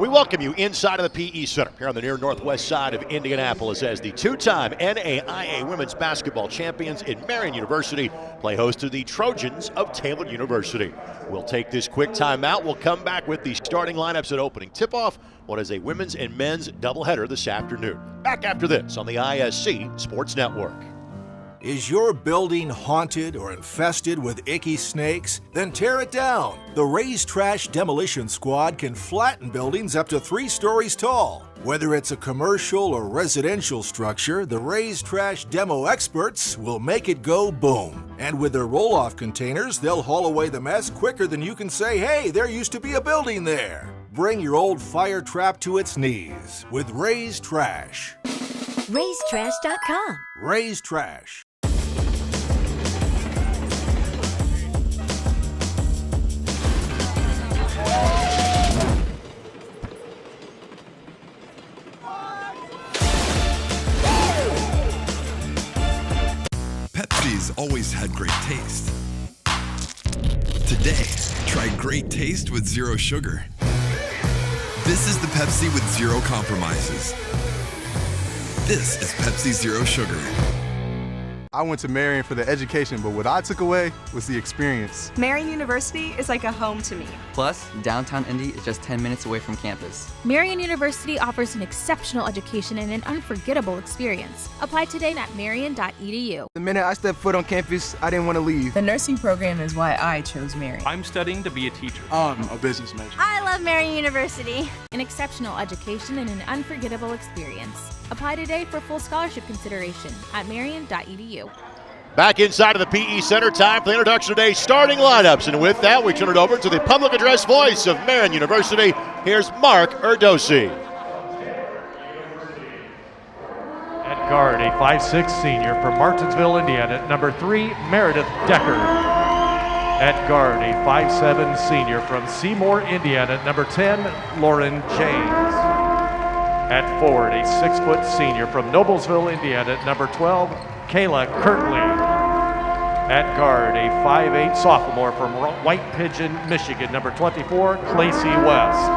We welcome you inside of the PE Center here on the near northwest side of Indianapolis as the two-time NAIA women's basketball champions in Marian University play host to the Trojans of Taylor University. We'll take this quick timeout. We'll come back with the starting lineups at opening tip-off. What is a women's and men's doubleheader this afternoon. Back after this on the ISC Sports Network. Is your building haunted or infested with icky snakes? Then tear it down. The Raise Trash Demolition Squad can flatten buildings up to 3 stories tall. Whether it's a commercial or residential structure, the Raise Trash Demo experts will make it go boom. And with their roll-off containers, they'll haul away the mess quicker than you can say, hey, there used to be a building there. Bring your old fire trap to its knees with Raise Trash. RaiseTrash.com. Raise Trash. Pepsi's always had great taste. Today, try great taste with zero sugar. This is the Pepsi with zero compromises. This is Pepsi Zero Sugar. I went to Marian for the education, but what I took away was the experience. Marian University is like a home to me. Plus, downtown Indy is just 10 minutes away from campus. Marian University offers an exceptional education and an unforgettable experience. Apply today at marian.edu. The minute I stepped foot on campus, I didn't want to leave. The nursing program is why I chose Marian. I'm studying to be a teacher. I'm a business major. I love Marian University. An exceptional education and an unforgettable experience. Apply today for full scholarship consideration at marian.edu. Back inside of the PE Center, time for the introduction of today's starting lineups. And with that, we turn it over to the public address voice of Marian University. Here's Mark Erdosi. At guard, a 5'6" senior from Martinsville, Indiana, number 3, Meredith Decker. At guard, a 5'7" senior from Seymour, Indiana, number 10, Lauren James. At forward, a 6-foot senior from Noblesville, Indiana, number 12, Kayla Kirtley. At guard, a 5'8" sophomore from White Pigeon, Michigan, number 24, Lacey West.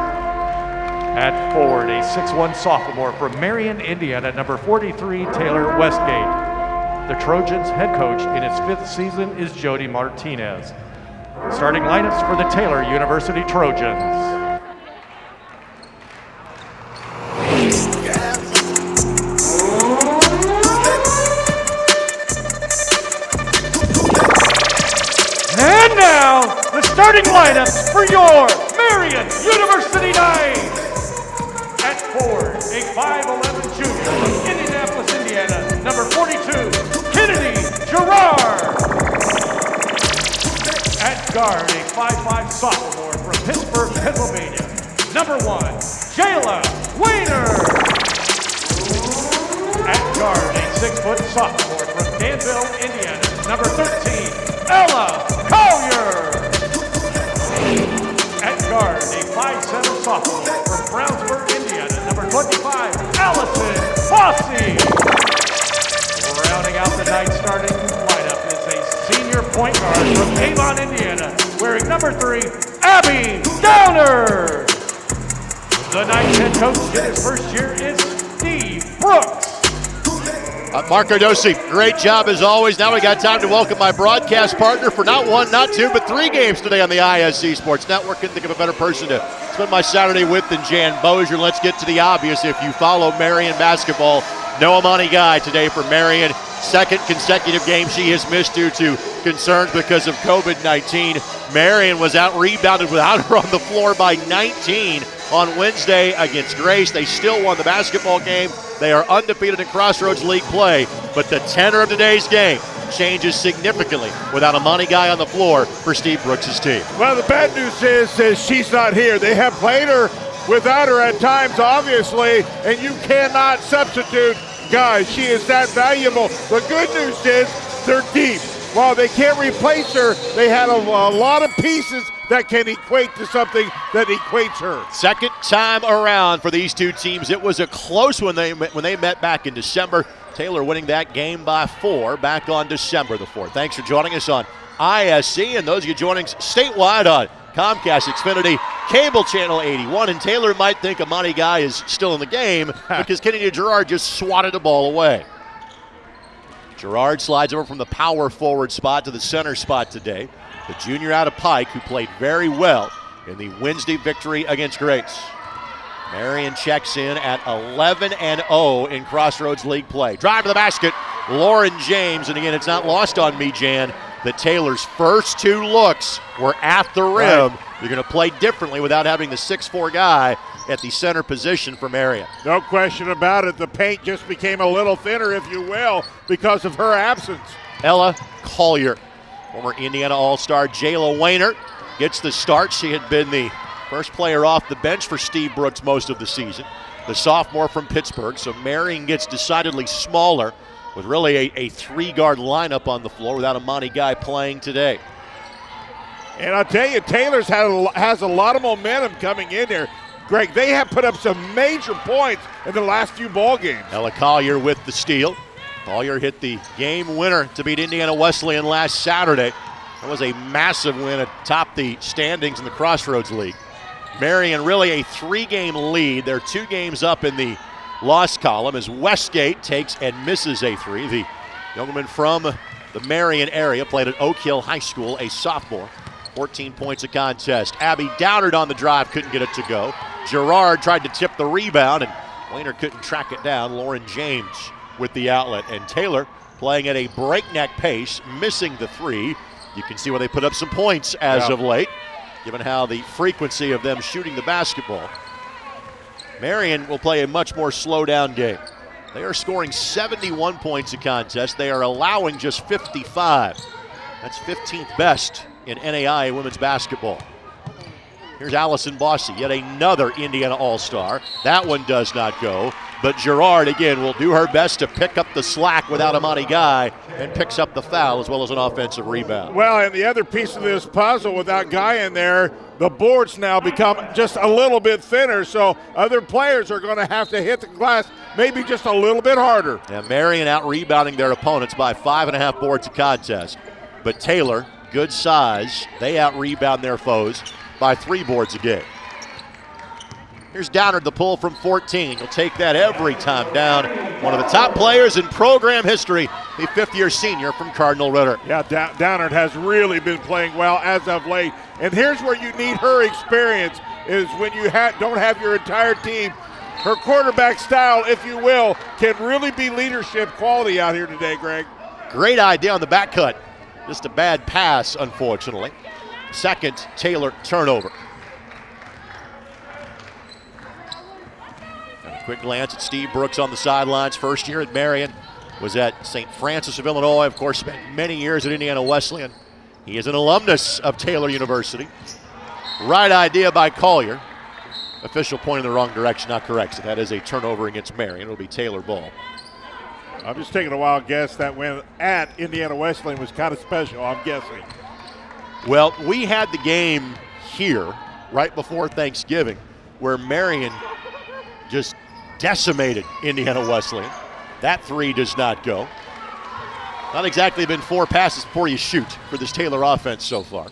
At forward, a 6'1" sophomore from Marian, Indiana, number 43, Taylor Westgate. The Trojans' head coach in its 5th season is Jody Martinez. Starting lineups for the Taylor University Trojans. And now, the starting lineups for your Marian University Knights. At forward, a 5'11" junior from Indianapolis, Indiana, number 42, Kennedy Gerard. At guard, a 5'5" sophomore from Pittsburgh, Pennsylvania, number 1, Jayla Weiner. At guard, a 6-foot sophomore from Danville, Indiana, number 13, Ella Collier. At guard, a 5'7" sophomore from Brownsburg, Indiana, number 25, Allison Fossey. Rounding out the night starting lineup is a senior point guard from Avon, Indiana, wearing number 3, Abby Downer. The Knights head coach in his first year is Steve Brooks. Mark Erdosi, great job as always. Now we got time to welcome my broadcast partner for not 1, not 2, but 3 games today on the ISC Sports Network. Couldn't think of a better person to spend my Saturday with than Jan Bozier. Let's get to the obvious. If you follow Marian basketball, no Amani Guy today for Marian. 2nd consecutive game she has missed due to concerns because of COVID-19. Marian was out-rebounded without her on the floor by 19 on Wednesday against Grace. They still won the basketball game. They are undefeated in Crossroads League play, but the tenor of today's game changes significantly without a Monty Guy on the floor for Steve Brooks' team. Well, the bad news is she's not here. They have played her without her at times, obviously, and you cannot substitute guys. She is that valuable. The good news is they're deep. While they can't replace her, they had a lot of pieces that can equate to something that equates her. Second time around for these two teams. It was a close one when they met back in December. Taylor winning that game by 4 back on December the 4th. Thanks for joining us on ISC, and those of you joining us statewide on Comcast, Xfinity, cable channel 81, and Taylor might think Amani Guy is still in the game because Kennedy Gerard just swatted the ball away. Gerard slides over from the power forward spot to the center spot today. The junior out of Pike, who played very well in the Wednesday victory against Grace. Marian checks in at 11-0 in Crossroads League play. Drive to the basket, Lauren James, and again, it's not lost on me, Jan, that Taylor's first 2 looks were at the rim. Right. You're going to play differently without having the 6'4" guy at the center position for Marian. No question about it. The paint just became a little thinner, if you will, because of her absence. Ella Collier, former Indiana All-Star Jayla Weiner, gets the start. She had been the first player off the bench for Steve Brooks most of the season. The sophomore from Pittsburgh, so Marian gets decidedly smaller with really a 3-guard lineup on the floor without Amani Guy playing today. And I'll tell you, Taylor's has a lot of momentum coming in here. Greg, they have put up some major points in the last few ball games. Ella Collier with the steal. Collier hit the game winner to beat Indiana Wesleyan last Saturday. That was a massive win atop the standings in the Crossroads League. Marian really a 3-game lead. They're 2 games up in the loss column as Westgate takes and misses a 3. The young woman from the Marian area played at Oak Hill High School, a sophomore. 14 points a contest. Abby Downard on the drive, couldn't get it to go. Gerard tried to tip the rebound, and Weiner couldn't track it down. Lauren James with the outlet. And Taylor playing at a breakneck pace, missing the 3. You can see where they put up some points as of late, given how the frequency of them shooting the basketball. Marian will play a much more slow-down game. They are scoring 71 points a contest. They are allowing just 55. That's 15th best in NAIA women's basketball. Here's Allison Bossy, yet another Indiana All-Star. That one does not go, but Gerard, again, will do her best to pick up the slack without Amani Guy and picks up the foul as well as an offensive rebound. Well, and the other piece of this puzzle, without Guy in there, the boards now become just a little bit thinner, so other players are going to have to hit the glass maybe just a little bit harder. And Marian out-rebounding their opponents by 5.5 boards a contest. But Taylor, good size, they out-rebound their foes by 3 boards a game. Here's Downard, the pull from 14. He'll take that every time down. One of the top players in program history, the 5th-year senior from Cardinal Ritter. Yeah, Downard has really been playing well as of late. And here's where you need her experience, is when you don't have your entire team. Her quarterback style, if you will, can really be leadership quality out here today, Greg. Great idea on the back cut. Just a bad pass, unfortunately. Second Taylor turnover. And a quick glance at Steve Brooks on the sidelines. First year at Marian, was at St. Francis of Illinois. Of course, spent many years at Indiana Wesleyan. He is an alumnus of Taylor University. Right idea by Collier. Official point in the wrong direction, not correct. So that is a turnover against Marian. It'll be Taylor ball. I'm just taking a wild guess that win at Indiana Wesleyan was kind of special, I'm guessing. Well, we had the game here right before Thanksgiving where Marian just decimated Indiana Wesleyan. That 3 does not go. Not exactly been 4 passes before you shoot for this Taylor offense so far.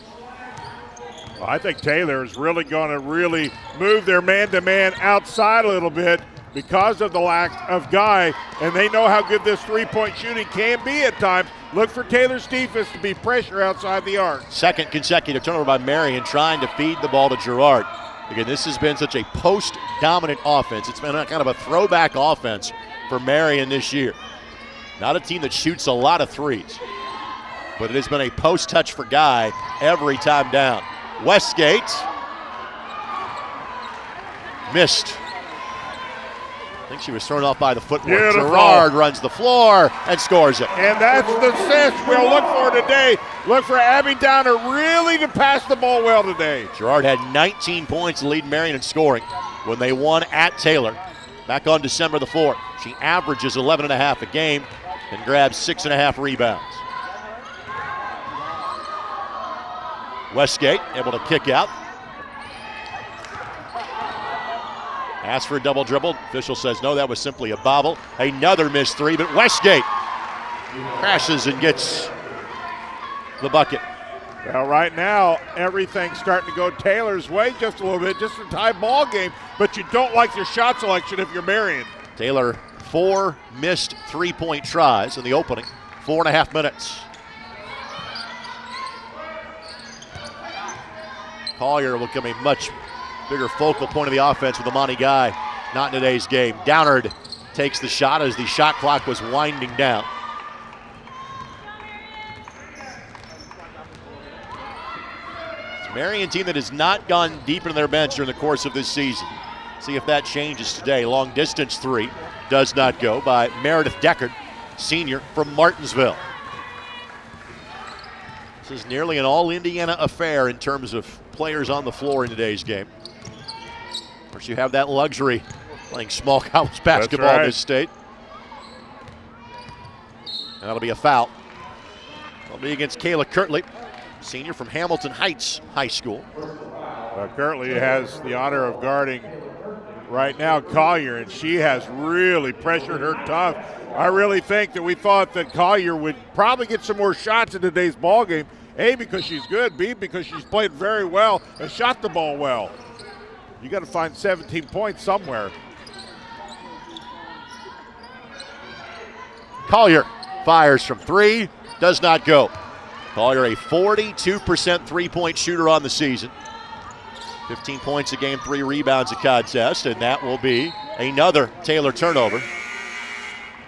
Well, I think Taylor is really going to move their man-to-man outside a little bit because of the lack of Guy, and they know how good this 3-point shooting can be at times. Look for Taylor's defense to be pressure outside the arc. Second consecutive turnover by Marian, trying to feed the ball to Gerard. Again, this has been such a post-dominant offense. It's been a kind of a throwback offense for Marian this year. Not a team that shoots a lot of 3s, but it has been a post touch for Guy every time down. Westgate missed. I think she was thrown off by the footwork. Beautiful. Gerard runs the floor and scores it. And that's the assist we'll look for today. Look for Abby Downer really to pass the ball well today. Gerard had 19 points to lead Marian in scoring when they won at Taylor back on December the 4th. She averages 11.5 a game and grabs 6.5 rebounds. Westgate able to kick out. Asked for a double dribble. Official says no, that was simply a bobble. Another missed 3, but Westgate crashes and gets the bucket. Well, right now, everything's starting to go Taylor's way just a little bit, just a tie ball game, but you don't like your shot selection if you're Marian. Taylor, 4 missed three-point tries in the opening, 4.5 minutes. Collier will become a much bigger focal point of the offense with Amani Guy not in today's game. Downard takes the shot as the shot clock was winding down. It's a Marian team that has not gone deep into their bench during the course of this season. See if that changes today. Long distance three does not go by Meredith Deckard, senior from Martinsville. This is nearly an all-Indiana affair in terms of players on the floor in today's game. Of course, you have that luxury playing small college basketball in this state. And that'll be a foul. It'll be against Kayla Kirtley, senior from Hamilton Heights High School. Kirtley has the honor of guarding right now Collier, and she has really pressured her tough. I really think that we thought that Collier would probably get some more shots in today's ball game. A, because she's good. B, because she's played very well and shot the ball well. You got to find 17 points somewhere. Collier fires from three, does not go. Collier, a 42% three-point shooter on the season. 15 points a game, 3 rebounds a contest, and that will be another Taylor turnover.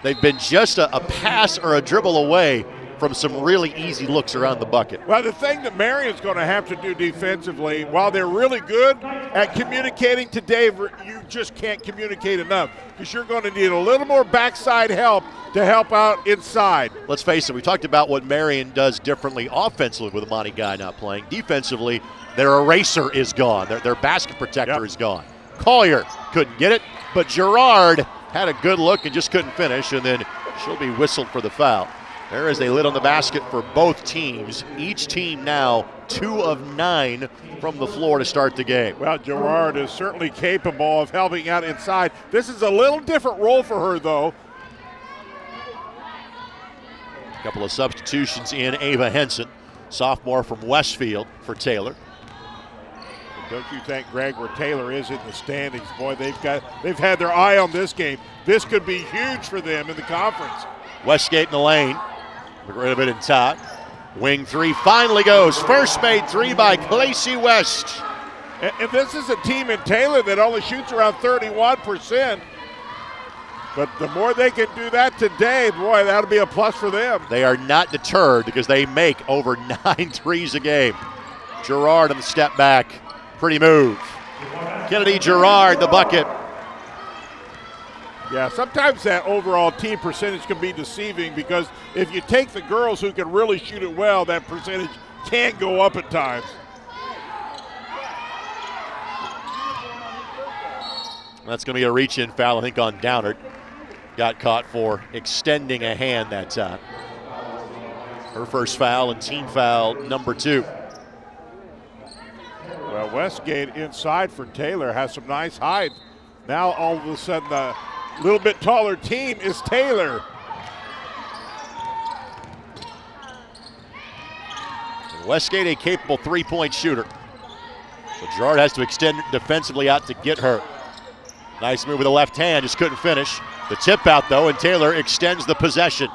They've been just a pass or a dribble away from some really easy looks around the bucket. Well, the thing that Marian's going to have to do defensively, while they're really good at communicating today, you just can't communicate enough because you're going to need a little more backside help to help out inside. Let's face it, we talked about what Marian does differently offensively with Amani Guy not playing. Defensively, their eraser is gone. Their basket protector is gone. Collier couldn't get it, but Gerard had a good look and just couldn't finish, and then she'll be whistled for the foul. There is a lid on the basket for both teams. Each team now 2 of 9 from the floor to start the game. Well, Gerard is certainly capable of helping out inside. This is a little different role for her, though. A couple of substitutions in. Ava Henson, sophomore from Westfield for Taylor. Don't you think, Greg, where Taylor is in the standings, boy, they've had their eye on this game. This could be huge for them in the conference. Westgate in the lane. Get rid of it in top. Wing three finally goes. First made three by Claycy West. And this is a team in Taylor that only shoots around 31%. But the more they can do that today, boy, that'll be a plus for them. They are not deterred because they make over 9 threes a game. Gerard on the step back. Pretty move. Kennedy Gerard, the bucket. Yeah, sometimes that overall team percentage can be deceiving because if you take the girls who can really shoot it well, that percentage can go up at times. That's going to be a reach-in foul, I think, on Downard. Got caught for extending a hand that time. Her first foul and team foul number 2. Well, Westgate inside for Taylor has some nice height. Now all of a sudden the little bit taller team is Taylor. And Westgate, a capable three-point shooter. So Gerard has to extend defensively out to get her. Nice move with the left hand, just couldn't finish. The tip out though, and Taylor extends the possession.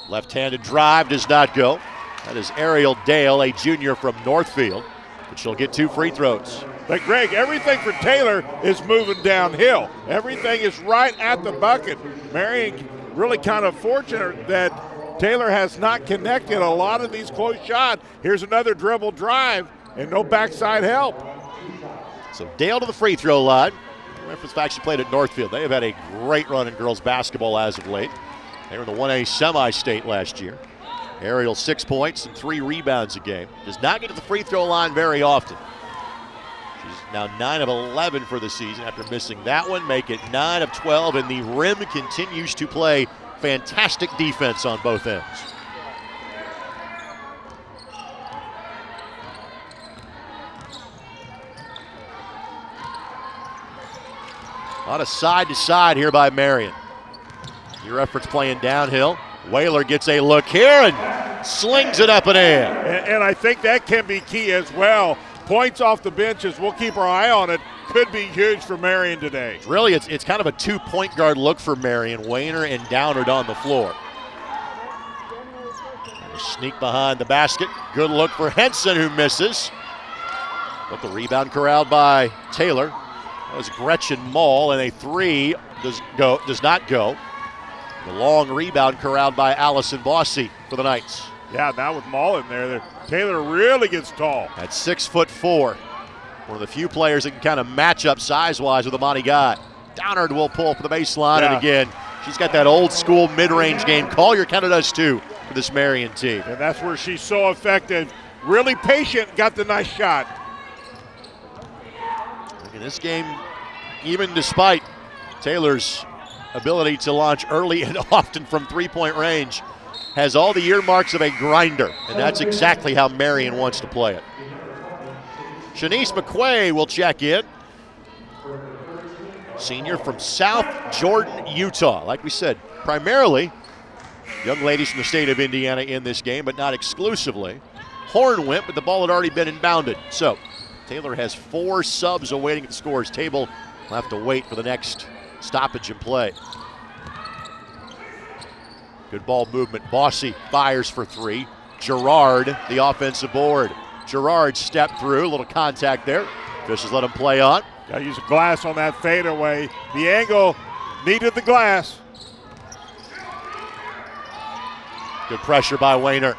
Left-handed drive does not go. That is Ariel Dale, a junior from Northfield, but she'll get 2 free throws. But Greg, everything for Taylor is moving downhill. Everything is right at the bucket. Marian really kind of fortunate that Taylor has not connected a lot of these close shots. Here's another dribble drive and no backside help. So Dale to the free throw line. Reference fact, she played at Northfield. They have had a great run in girls basketball as of late. They were in the 1A semi-state last year. Ariel 6 points and 3 rebounds a game. Does not get to the free throw line very often. She's now 9 of 11 for the season after missing that one. Make it 9 of 12, and the rim continues to play fantastic defense on both ends. A lot of side to side here by Marian. Your efforts playing downhill. Whaler gets a look here and slings it up and in. And I think that can be key as well. Points off the benches, we'll keep our eye on it. Could be huge for Marian today. Really, it's kind of a 2-point guard look for Marian. Wayner and Downard on the floor. And a sneak behind the basket. Good look for Henson, who misses. But the rebound corralled by Taylor. That was Gretchen Mall, and a 3 does not go. The long rebound corralled by Allison Bossy for the Knights. Yeah, now with Mall in there, Taylor really gets tall. At 6'4", one of the few players that can kind of match up size-wise with Amani Gott. Downard will pull for the baseline, and again, she's got that old school mid-range game. Collier kind of does too for this Marian team. And that's where she's so effective. Really patient, got the nice shot. In this game, even despite Taylor's ability to launch early and often from three-point range, has all the earmarks of a grinder, and that's exactly how Marian wants to play it. Shanice McQuay will check in. Senior from South Jordan, Utah. Like we said, primarily young ladies from the state of Indiana in this game, but not exclusively. Horn went, but the ball had already been inbounded. So Taylor has 4 subs awaiting at the scorer's table. We'll have to wait for the next stoppage in play. Good ball movement. Bossy fires for 3. Gerard, the offensive board. Gerard stepped through, a little contact there. Fishes let him play on. Got to use a glass on that fadeaway. The angle needed the glass. Good pressure by Wayner.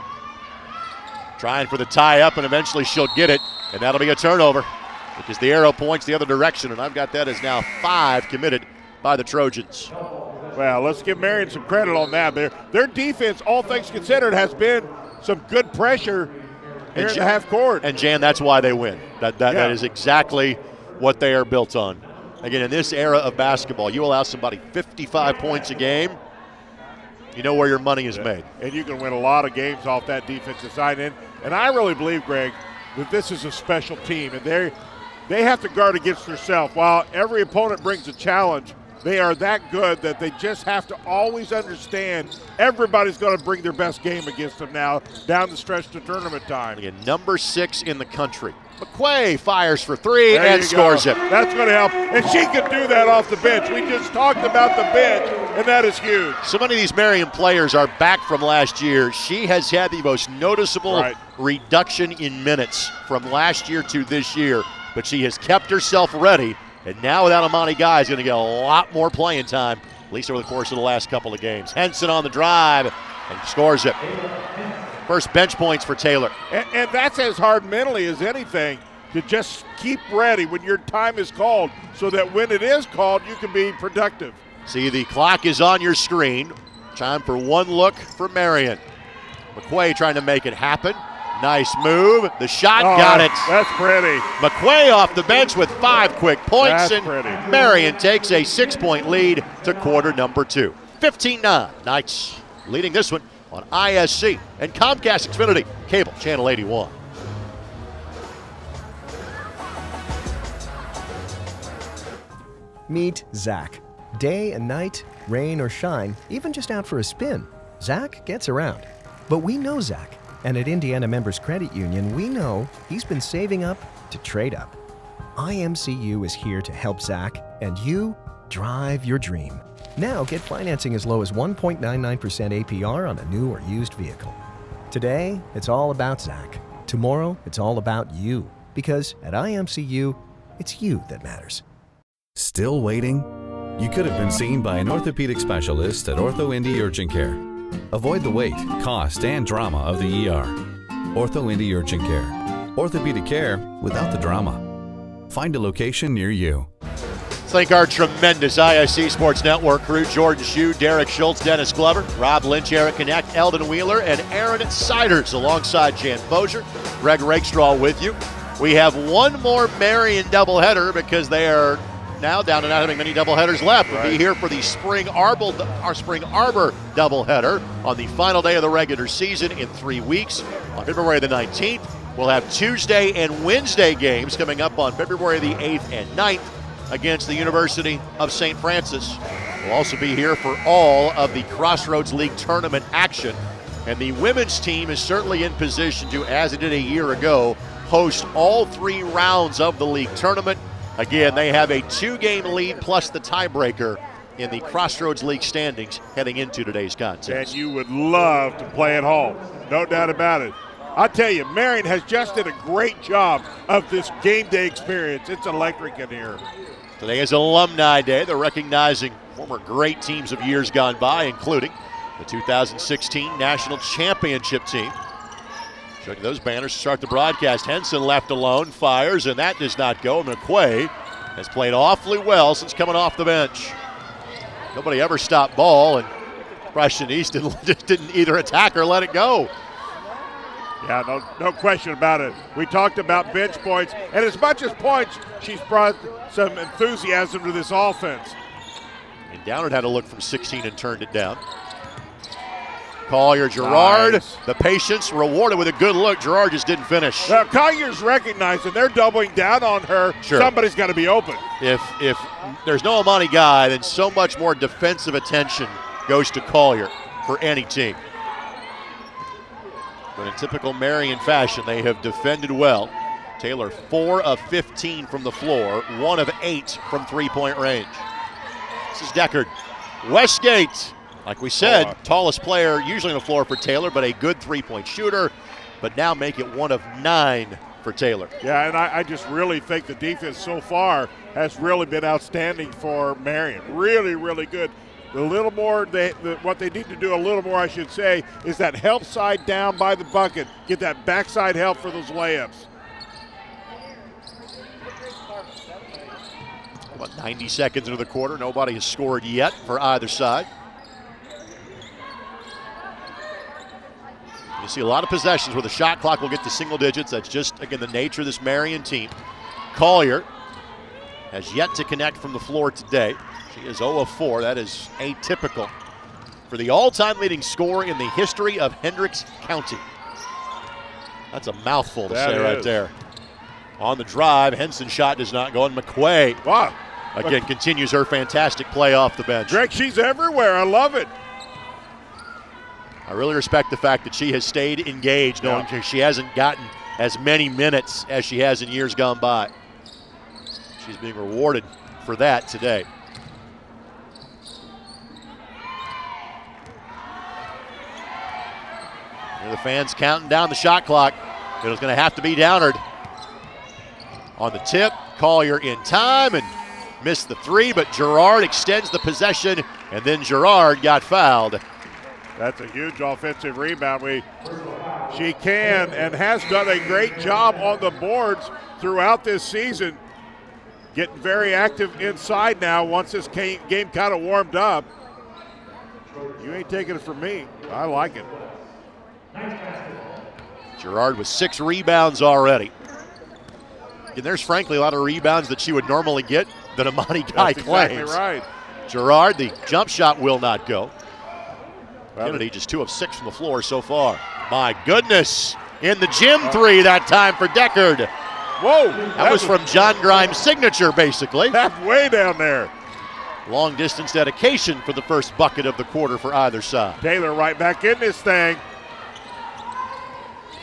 Trying for the tie-up, and eventually she'll get it, and that'll be a turnover because the arrow points the other direction, and I've got that as now 5 committed by the Trojans. Well, let's give Marian some credit on that. Their defense, all things considered, has been some good pressure here in the half court. And Jan, that's why they win. That is exactly what they are built on. Again, in this era of basketball, you allow somebody 55 points a game, you know where your money is made. And you can win a lot of games off that defensive side. And I really believe, Greg, that this is a special team. And they have to guard against themselves. While every opponent brings a challenge, they are that good that they just have to always understand everybody's going to bring their best game against them now down the stretch to tournament time. Again, number 6 in the country. McQuay fires for 3 and scores it. That's going to help. And she can do that off the bench. We just talked about the bench, and that is huge. So many of these Marian players are back from last year. She has had the most noticeable reduction in minutes from last year to this year, but she has kept herself ready. And now without Amani Guy is going to get a lot more playing time, at least over the course of the last couple of games. Henson on the drive and scores it. First bench points for Taylor. And that's as hard mentally as anything, to just keep ready when your time is called so that when it is called, you can be productive. See, the clock is on your screen. Time for one look for Marian. McQuay trying to make it happen. Nice move. The shot got it. That's pretty. McQuay off the bench with 5 quick points. That's and pretty. Marian takes a 6-point lead to quarter number 2. 15-9. Knights leading this one on ISC and Comcast Xfinity Cable Channel 81. Meet Zach. Day and night, rain or shine, even just out for a spin, Zach gets around. But we know Zach. And at Indiana Members Credit Union, we know he's been saving up to trade up. IMCU is here to help Zach and you drive your dream. Now get financing as low as 1.99% APR on a new or used vehicle. Today, it's all about Zach. Tomorrow, it's all about you. Because at IMCU, it's you that matters. Still waiting? You could have been seen by an orthopedic specialist at Ortho Indy Urgent Care. Avoid the wait, cost, and drama of the ER. Ortho Indy Urgent Care. Orthopedic care without the drama. Find a location near you. Thank our tremendous ISC Sports Network crew, Jordan Shue, Derek Schultz, Dennis Glover, Rob Lynch, Eric Connect, Eldon Wheeler, and Aaron Siders alongside Jan Bozier. Greg Rakestraw with you. We have one more Marian doubleheader because they are now down to not having many doubleheaders left. We'll be here for the Spring Arbor doubleheader on the final day of the regular season in 3 weeks. On February the 19th, we'll have Tuesday and Wednesday games coming up on February the 8th and 9th against the University of St. Francis. We'll also be here for all of the Crossroads League tournament action And the women's team is certainly in position to, as it did a year ago, host all 3 rounds of the league tournament. Again, they have a 2-game lead plus the tiebreaker in the Crossroads League standings heading into today's contest. And you would love to play at home, no doubt about it. I'll tell you, Marian has just did a great job of this game day experience. It's electric in here. Today is Alumni Day. They're recognizing former great teams of years gone by, including the 2016 National Championship team. Showing those banners to start the broadcast. Henson left alone, fires, and that does not go. McQuay has played awfully well since coming off the bench. Nobody ever stopped ball, and Preston East didn't either attack or let it go. Yeah, no question about it. We talked about bench points, and as much as points, she's brought some enthusiasm to this offense. And Downard had a look from 16 and turned it down. Collier, Gerard, nice. The patience rewarded with a good look. Gerard just didn't finish. Now, Collier's recognizing they're doubling down on her. Sure. Somebody's got to be open. If there's no Amani Guy, then so much more defensive attention goes to Collier for any team. But in typical Marian fashion, they have defended well. Taylor 4 of 15 from the floor, 1 of 8 from three-point range. This is Deckard. Westgate, like we said, tallest player usually on the floor for Taylor, but a good three-point shooter. But now make it 1 of 9 for Taylor. Yeah, and I just really think the defense so far has really been outstanding for Marian. Really, really good. A little more, what they need to do a little more, I should say, is that help side down by the bucket. Get that backside help for those layups. About 90 seconds into the quarter, nobody has scored yet for either side. You see a lot of possessions where the shot clock will get to single digits. That's just, again, the nature of this Marian team. Collier has yet to connect from the floor today. She is 0 of 4. That is atypical for the all-time leading scorer in the history of Hendricks County. That's a mouthful to say right there. On the drive, Henson's shot does not go, and McQuay again continues her fantastic play off the bench. Greg, she's everywhere. I love it. I really respect the fact that she has stayed engaged, knowing she hasn't gotten as many minutes as she has in years gone by. She's being rewarded for that today. Here the fans counting down the shot clock. It was going to have to be Downard. On the tip, Collier in time and missed the 3, but Gerard extends the possession, and then Gerard got fouled. That's a huge offensive rebound. She can and has done a great job on the boards throughout this season. Getting very active inside now once this game kind of warmed up. You ain't taking it from me. I like it. Gerard with 6 rebounds already. And there's frankly a lot of rebounds that she would normally get that Amani Guy claims. Exactly right. Gerard, the jump shot will not go. Kennedy just 2 of 6 from the floor so far. My goodness, in the gym 3 that time for Deckard. Whoa. That was from John Grimes' signature, basically. That's way down there. Long distance dedication for the first bucket of the quarter for either side. Taylor right back in this thing.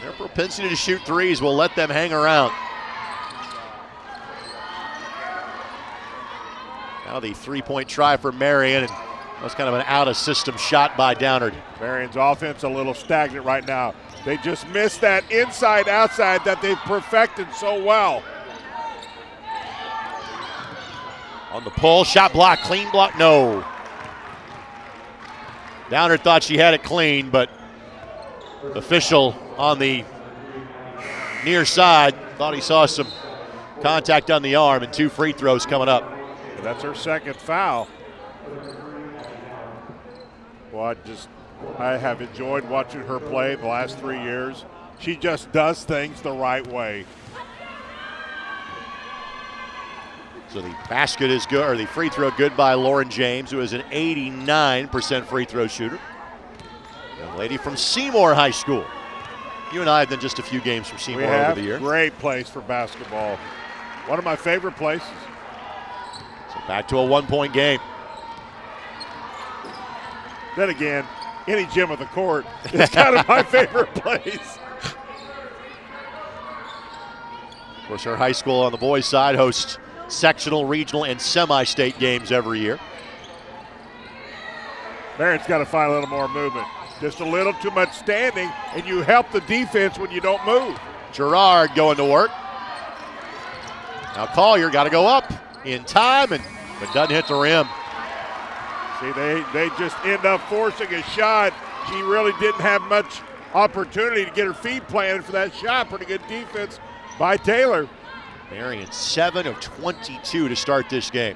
Their propensity to shoot threes will let them hang around. Now the three-point try for Marian, and that was kind of an out-of-system shot by Downard. Marian's offense a little stagnant right now. They just missed that inside-outside that they've perfected so well. On the pull, shot block, clean block, no. Downard thought she had it clean, but the official on the near side thought he saw some contact on the arm, and 2 free throws coming up. That's her second foul. Well, I have enjoyed watching her play the last 3 years. She just does things the right way. So the basket is good, or the free throw good by Lauren James, who is an 89% free throw shooter. Young lady from Seymour High School. You and I have done just a few games from Seymour over the year. Great place for basketball. One of my favorite places. So back to a 1-point game. Then again, any gym of the court is kind of my favorite place. Of course, our high school on the boys' side hosts sectional, regional, and semi-state games every year. Marian's got to find a little more movement. Just a little too much standing, and you help the defense when you don't move. Gerard going to work. Now Collier got to go up in time, but doesn't hit the rim. See, they just end up forcing a shot. She really didn't have much opportunity to get her feet planted for that shot. Pretty good defense by Taylor. Marian 7 of 22 to start this game.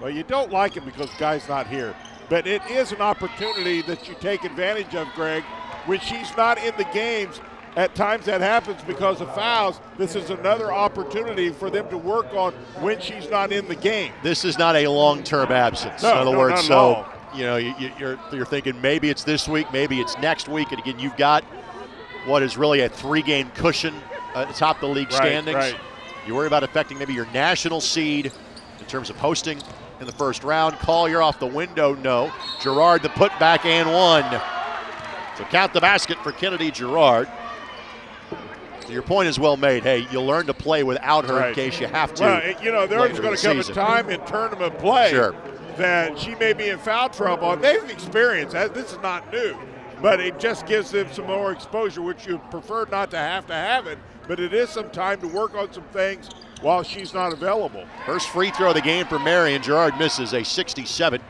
Well, you don't like it because Guy's not here, but it is an opportunity that you take advantage of, Greg. When she's not in the games, at times that happens because of fouls. This is another opportunity for them to work on when she's not in the game. This is not a long-term absence. No, in other words, not at so all. you know you're thinking maybe it's this week, maybe it's next week, and again you've got what is really a 3-game cushion atop the league standings. Right. You worry about affecting maybe your national seed in terms of hosting in the first round. Collier off the window, no. Gerard the putback and one. So count the basket for Kennedy Gerard. Your point is well made. Hey, you'll learn to play without her in case you have to. Well, you know, there's going to come a time in tournament play that she may be in foul trouble. And they've experienced that. This is not new, but it just gives them some more exposure, which you prefer not to have it. But it is some time to work on some things while she's not available. First free throw of the game for Marian. Gerard misses, a 67%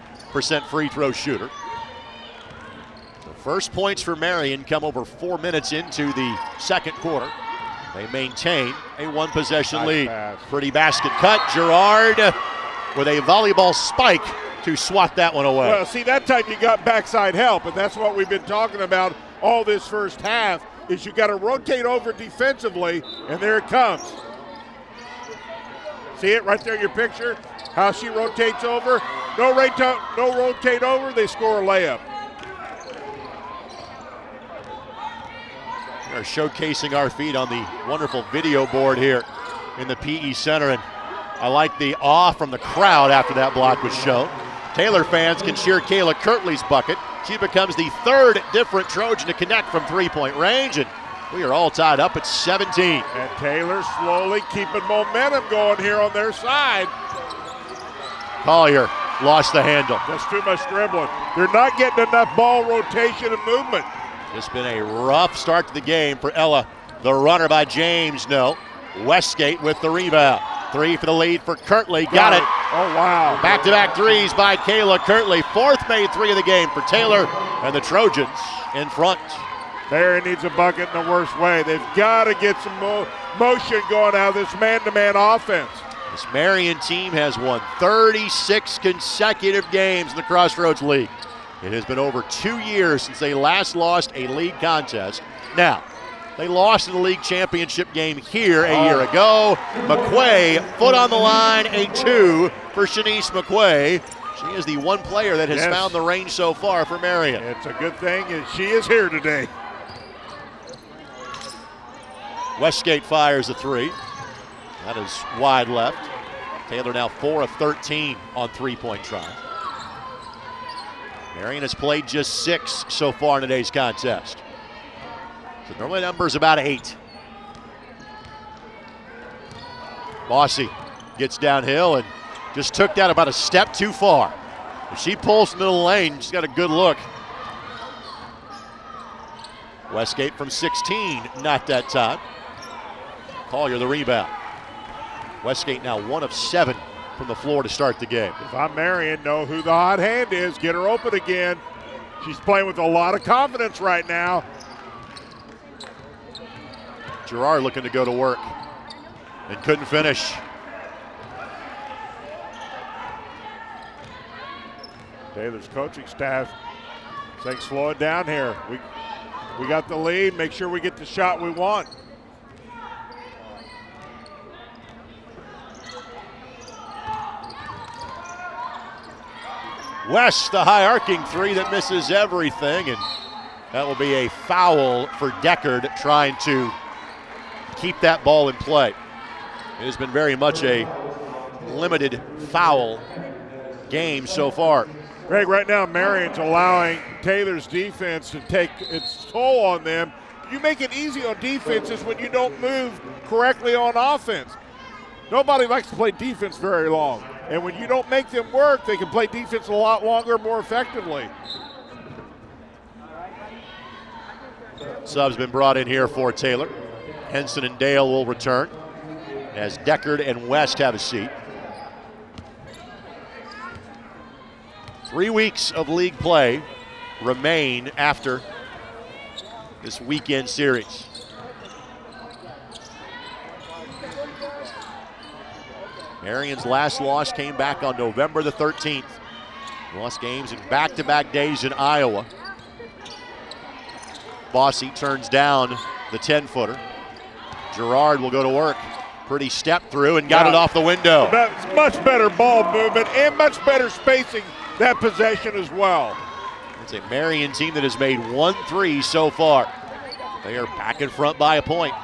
free throw shooter. The first points for Marian come over 4 minutes into the second quarter. They maintain a one-possession lead. Pass. Pretty basket cut. Gerard with a volleyball spike to swat that one away. Well, see, that time you got backside help, and that's what we've been talking about all this first half, is you got to rotate over defensively, and there it comes. See it right there in your picture? How she rotates over. No rotate over, they score a layup. We are showcasing our feed on the wonderful video board here in the PE Center, and I like the awe from the crowd after that block was shown. Taylor fans can cheer Kayla Kirtley's bucket. She becomes the third different Trojan to connect from three-point range, and we are all tied up at 17. And Taylor slowly keeping momentum going here on their side. Collier lost the handle. That's too much dribbling. They're not getting enough ball rotation and movement. It's been a rough start to the game for Ella. The runner by James, no. Westgate with the rebound. 3 for the lead for Kirtley. Got it. Oh, wow. Back-to-back threes by Kayla Kirtley. Fourth made 3 of the game for Taylor, and the Trojans in front. Marian needs a bucket in the worst way. They've got to get some motion going out of this man-to-man offense. This Marian team has won 36 consecutive games in the Crossroads League. It has been over 2 years since they last lost a league contest. Now, they lost in the league championship game here a year ago. McQuay, foot on the line, a 2 for Shanice McQuay. She is the one player that has found the range so far for Marian. It's a good thing, and she is here today. Westgate fires a 3. That is wide left. Taylor now 4 of 13 on three-point tries. Marian has played just 6 so far in today's contest. So normally the number is about 8. Mossy gets downhill and just took that about a step too far. If she pulls from the middle lane, she's got a good look. Westgate from 16, not that time. Collier the rebound. Westgate now 1 of 7 from the floor to start the game. If I'm Marian, know who the hot hand is. Get her open again. She's playing with a lot of confidence right now. Gerard looking to go to work and couldn't finish. Taylor's coaching staff saying slow it down here. We got the lead. Make sure we get the shot we want. West, the high arcing 3 that misses everything, and that will be a foul for Deckard trying to keep that ball in play. It has been very much a limited foul game so far. Greg, right now Marian's allowing Taylor's defense to take its toll on them. You make it easy on defenses when you don't move correctly on offense. Nobody likes to play defense very long. And when you don't make them work, they can play defense a lot longer, more effectively. Sub's been brought in here for Taylor. Henson and Dale will return as Deckard and West have a seat. 3 weeks of league play remain after this weekend series. Marian's last loss came back on November the 13th. Lost games in back-to-back days in Iowa. Bossy turns down the 10-footer. Gerard will go to work. Pretty step through and got it off the window. That's much better ball movement and much better spacing that possession as well. It's a Marian team that has made 1 3 so far. They are back in front by a point.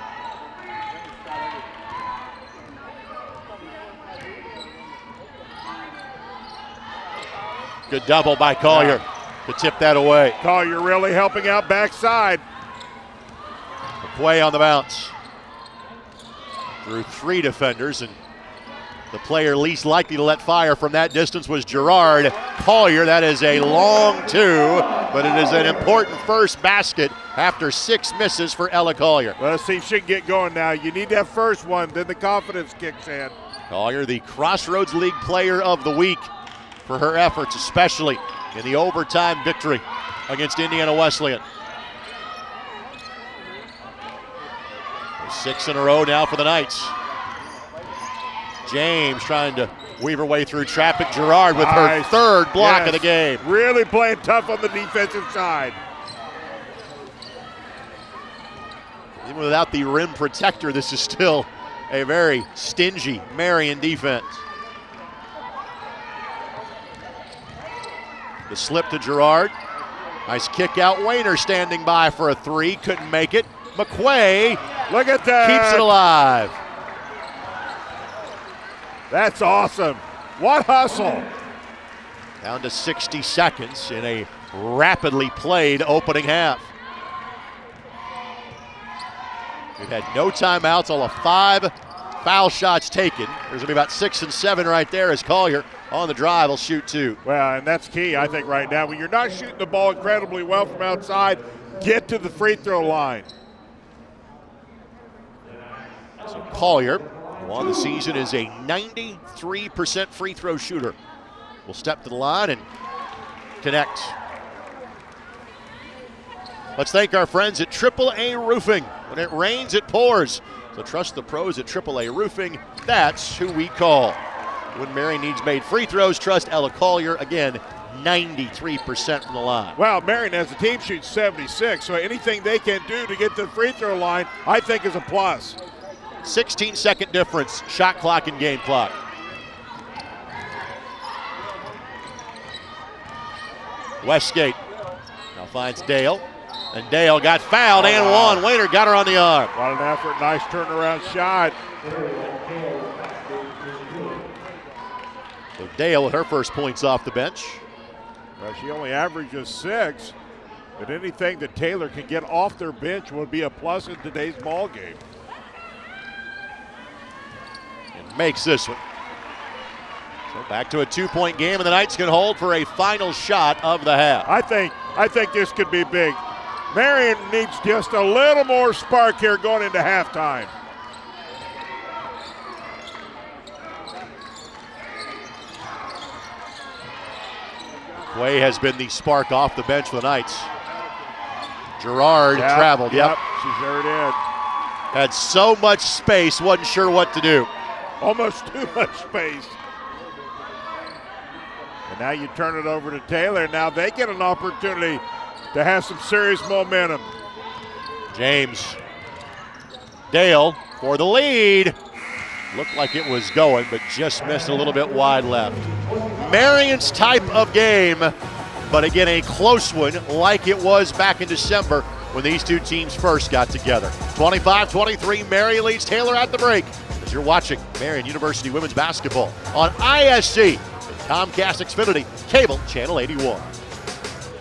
Good double by Collier to tip that away. Collier really helping out backside. McQuay on the bounce. Through 3 defenders, and the player least likely to let fire from that distance was Gerard. Collier, that is a long 2, but it is an important first basket after 6 misses for Ella Collier. Well, let's see if she can get going now. You need that first one, then the confidence kicks in. Collier, the Crossroads League Player of the Week for her efforts, especially in the overtime victory against Indiana Wesleyan. 6 in a row now for the Knights. James trying to weave her way through traffic. Gerard with her 3rd block of the game. Really playing tough on the defensive side. Even without the rim protector, this is still a very stingy Marian defense. The slip to Gerard. Nice kick out. Wayner standing by for a 3. Couldn't make it. McQuay, look at that. Keeps it alive. That's awesome. What hustle. Down to 60 seconds in a rapidly played opening half. We've had no timeouts, all of 5 foul shots taken. There's gonna be about 6 and 7 right there as Collier on the drive will shoot 2. Well, and that's key, I think, right now. When you're not shooting the ball incredibly well from outside, get to the free throw line. So Collier, who on the season is a 93% free throw shooter, will step to the line and connect. Let's thank our friends at AAA Roofing. When it rains, it pours. So trust the pros at AAA Roofing. That's who we call. When Marian needs made free throws, trust Ella Collier. Again, 93% from the line. Well, Marian as a team shoots 76, so anything they can do to get to the free throw line, I think is a plus. 16-second difference, shot clock and game clock. Westgate now finds Dale, and Dale got fouled and won. Wayner got her on the arm. What an effort, nice turnaround shot. So Dale with her first points off the bench. Well, she only averages 6, but anything that Taylor can get off their bench would be a plus in today's ball game. And makes this one. So back to a 2-point game, and the Knights can hold for a final shot of the half. I think this could be big. Marian needs just a little more spark here going into halftime. Quay has been the spark off the bench for the Knights. Gerard traveled. Yep, she sure did. Had so much space, wasn't sure what to do. Almost too much space. And now you turn it over to Taylor. Now they get an opportunity to have some serious momentum. James. Dale for the lead. Looked like it was going, but just missed a little bit wide left. Marian's type of game, but again, a close one like it was back in December when these two teams first got together. 25-23, Marian leads Taylor at the break. As you're watching Marian University women's basketball on ISC. Comcast Xfinity, cable channel 81.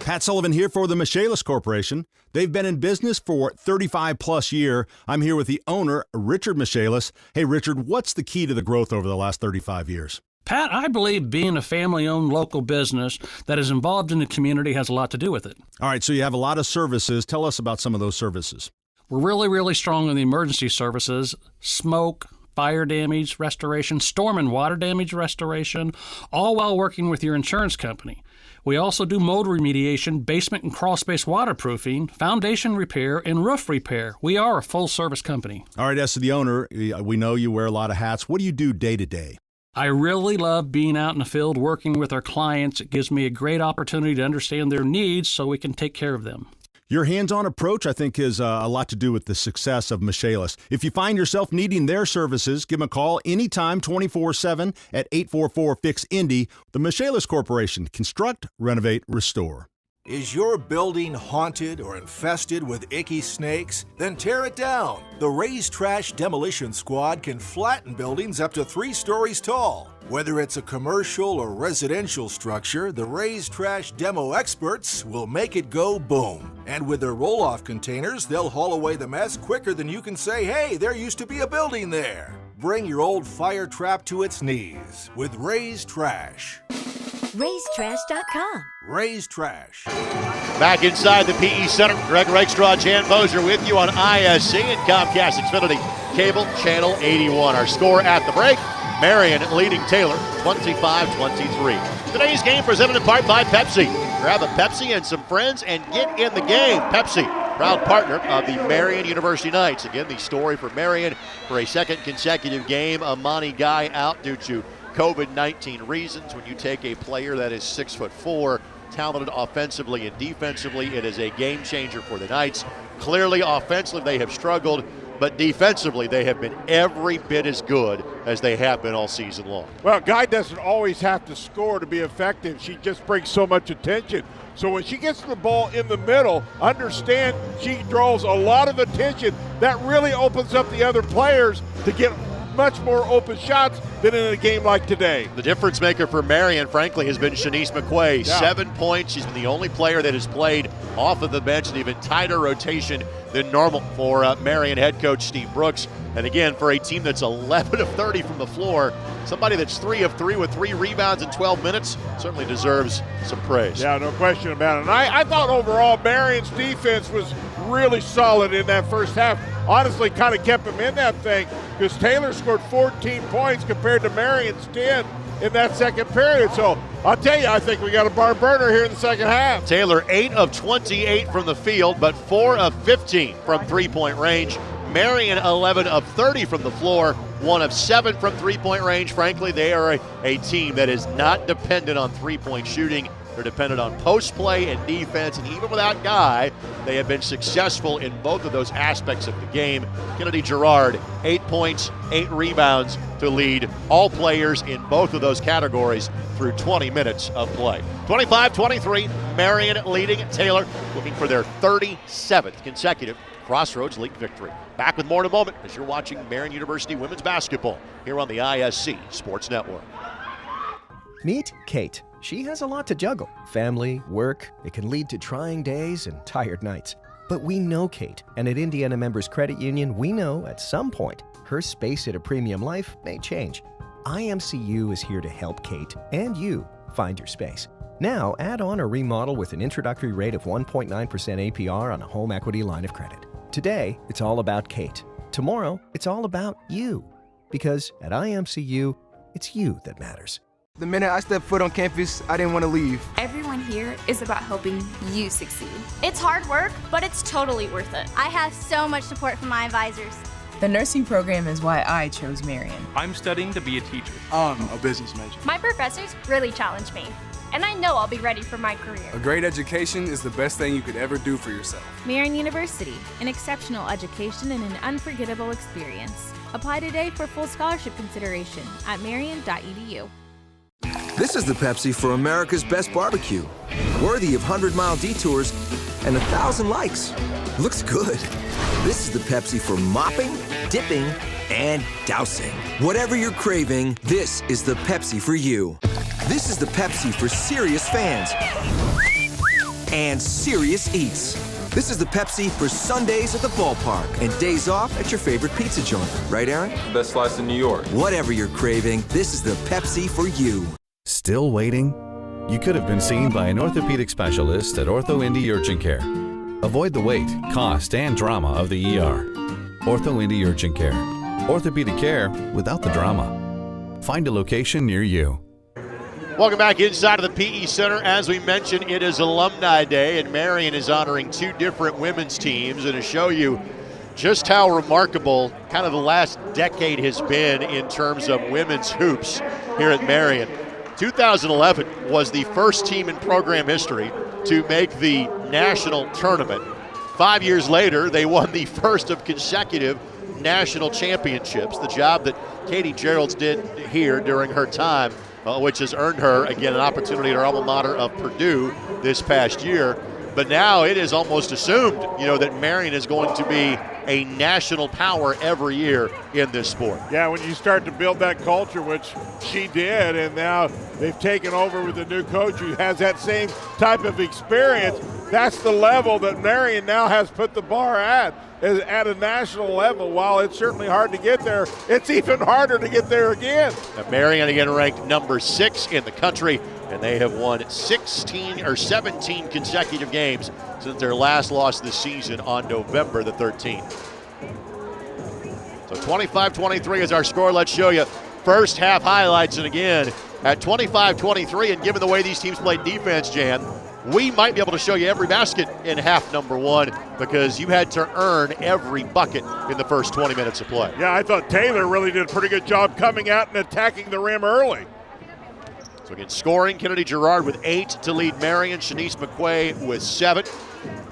Pat Sullivan here for the Michaelis Corporation. They've been in business for 35 plus years. I'm here with the owner, Richard Michaelis. Hey, Richard, what's the key to the growth over the last 35 years? Pat, I believe being a family-owned local business that is involved in the community has a lot to do with it. All right, so you have a lot of services. Tell us about some of those services. We're really strong in the emergency services, smoke, fire damage restoration, storm and water damage restoration, all while working with your insurance company. We also do mold remediation, basement and crawl space waterproofing, foundation repair, and roof repair. We are a full-service company. All right, as the owner, we know you wear a lot of hats. What do you do day to day? I really love being out in the field working with our clients. It gives me a great opportunity to understand their needs so we can take care of them. Your hands-on approach, I think, is a lot to do with the success of Michaelis. If you find yourself needing their services, give them a call anytime, 24/7 at 844-FIX-INDY. The Michaelis Corporation. Construct, renovate, restore. Is your building haunted or infested with icky snakes? Then tear it down. The Raised Trash Demolition Squad can flatten buildings up to 3 stories tall. Whether it's a commercial or residential structure, the Raised Trash Demo experts will make it go boom. And with their roll-off containers, they'll haul away the mess quicker than you can say, hey, there used to be a building there. Bring your old fire trap to its knees with Raised Trash. RaisedTrash.com. Raised Trash. Back inside the PE Center, Greg Rakestraw, Jan Bozer with you on ISC and Comcast Xfinity, cable channel 81. Our score at the break, Marian leading Taylor 25-23. Today's game presented in part by Pepsi. Grab a Pepsi and some friends and get in the game. Pepsi, proud partner of the Marian University Knights. Again, the story for Marian for a second consecutive game. Amani Guy out due to COVID-19 reasons. When you take a player that is 6'4", talented offensively and defensively, it is a game changer for the Knights. Clearly, offensively, they have struggled, but defensively, they have been every bit as good as they have been all season long. Well, Guy doesn't always have to score to be effective. She just brings so much attention. So when she gets the ball in the middle, understand she draws a lot of attention. That really opens up the other players to get much more open shots than in a game like today. The difference maker for Marian, frankly, has been Shanice McQuay. Yeah. 7 points. She's been the only player that has played off of the bench, an even tighter rotation than normal for Marian head coach Steve Brooks. And again, for a team that's 11 of 30 from the floor, somebody that's 3 of 3 with 3 rebounds in 12 minutes certainly deserves some praise. Yeah, no question about it. And I thought overall Marian's defense was really solid in that first half. Honestly, kind of kept them in that thing because Taylor scored 14 points compared to Marian's 10 in that second period. So I'll tell you, I think we got a barn burner here in the second half. Taylor 8 of 28 from the field, but 4 of 15 from three-point range. Marian 11 of 30 from the floor, 1 of 7 from three-point range. Frankly, they are a team that is not dependent on three-point shooting. They're dependent on post play and defense, and even without Guy, they have been successful in both of those aspects of the game. Kennedy Gerard, 8 points, 8 rebounds to lead all players in both of those categories through 20 minutes of play. 25-23, Marian leading Taylor, looking for their 37th consecutive Crossroads League victory. Back with more in a moment as you're watching Marian University women's basketball here on the ISC Sports Network. Meet Kate. She has a lot to juggle. Family, work, it can lead to trying days and tired nights. But we know Kate, and at Indiana Members Credit Union, we know at some point her space at a premium life may change. IMCU is here to help Kate and you find your space. Now, add on or remodel with an introductory rate of 1.9% APR on a home equity line of credit. Today, it's all about Kate. Tomorrow, it's all about you. Because at IMCU, it's you that matters. The minute I stepped foot on campus, I didn't want to leave. Everyone here is about helping you succeed. It's hard work, but it's totally worth it. I have so much support from my advisors. The nursing program is why I chose Marian. I'm studying to be a teacher. I'm a business major. My professors really challenge me, and I know I'll be ready for my career. A great education is the best thing you could ever do for yourself. Marian University, an exceptional education and an unforgettable experience. Apply today for full scholarship consideration at marian.edu. This is the Pepsi for America's Best Barbecue. Worthy of 100-mile detours and 1,000 likes. Looks good. This is the Pepsi for mopping, dipping, and dousing. Whatever you're craving, this is the Pepsi for you. This is the Pepsi for serious fans and serious eats. This is the Pepsi for Sundays at the ballpark and days off at your favorite pizza joint. Right, Aaron? Best slice in New York. Whatever you're craving, this is the Pepsi for you. Still waiting? You could have been seen by an orthopedic specialist at Ortho Indy Urgent Care. Avoid the wait, cost, and drama of the ER. Ortho Indy Urgent Care. Orthopedic care without the drama. Find a location near you. Welcome back inside of the PE Center. As we mentioned, it is Alumni Day, and Marian is honoring two different women's teams. And to show you just how remarkable kind of the last decade has been in terms of women's hoops here at Marian. 2011 was the first team in program history to make the national tournament. 5 years later, they won the first of consecutive national championships, the job that Katie Geralds did here during her time, which has earned her, again, an opportunity at her alma mater of Purdue this past year. But now it is almost assumed, that Marian is going to be a national power every year in this sport. Yeah, when you start to build that culture, which she did, and now they've taken over with a new coach who has that same type of experience, that's the level that Marian now has put the bar at a national level. While it's certainly hard to get there, it's even harder to get there again. Now, Marian again ranked number 6 in the country, and they have won 17 consecutive games since their last loss this season on November the 13th. So 25-23 is our score. Let's show you first half highlights. And again, at 25-23, and given the way these teams played defense, Jan, we might be able to show you every basket in half number 1 because you had to earn every bucket in the first 20 minutes of play. Yeah, I thought Taylor really did a pretty good job coming out and attacking the rim early. So again, scoring, Kennedy Girard with 8 to lead Marian, Shanice McQuay with 7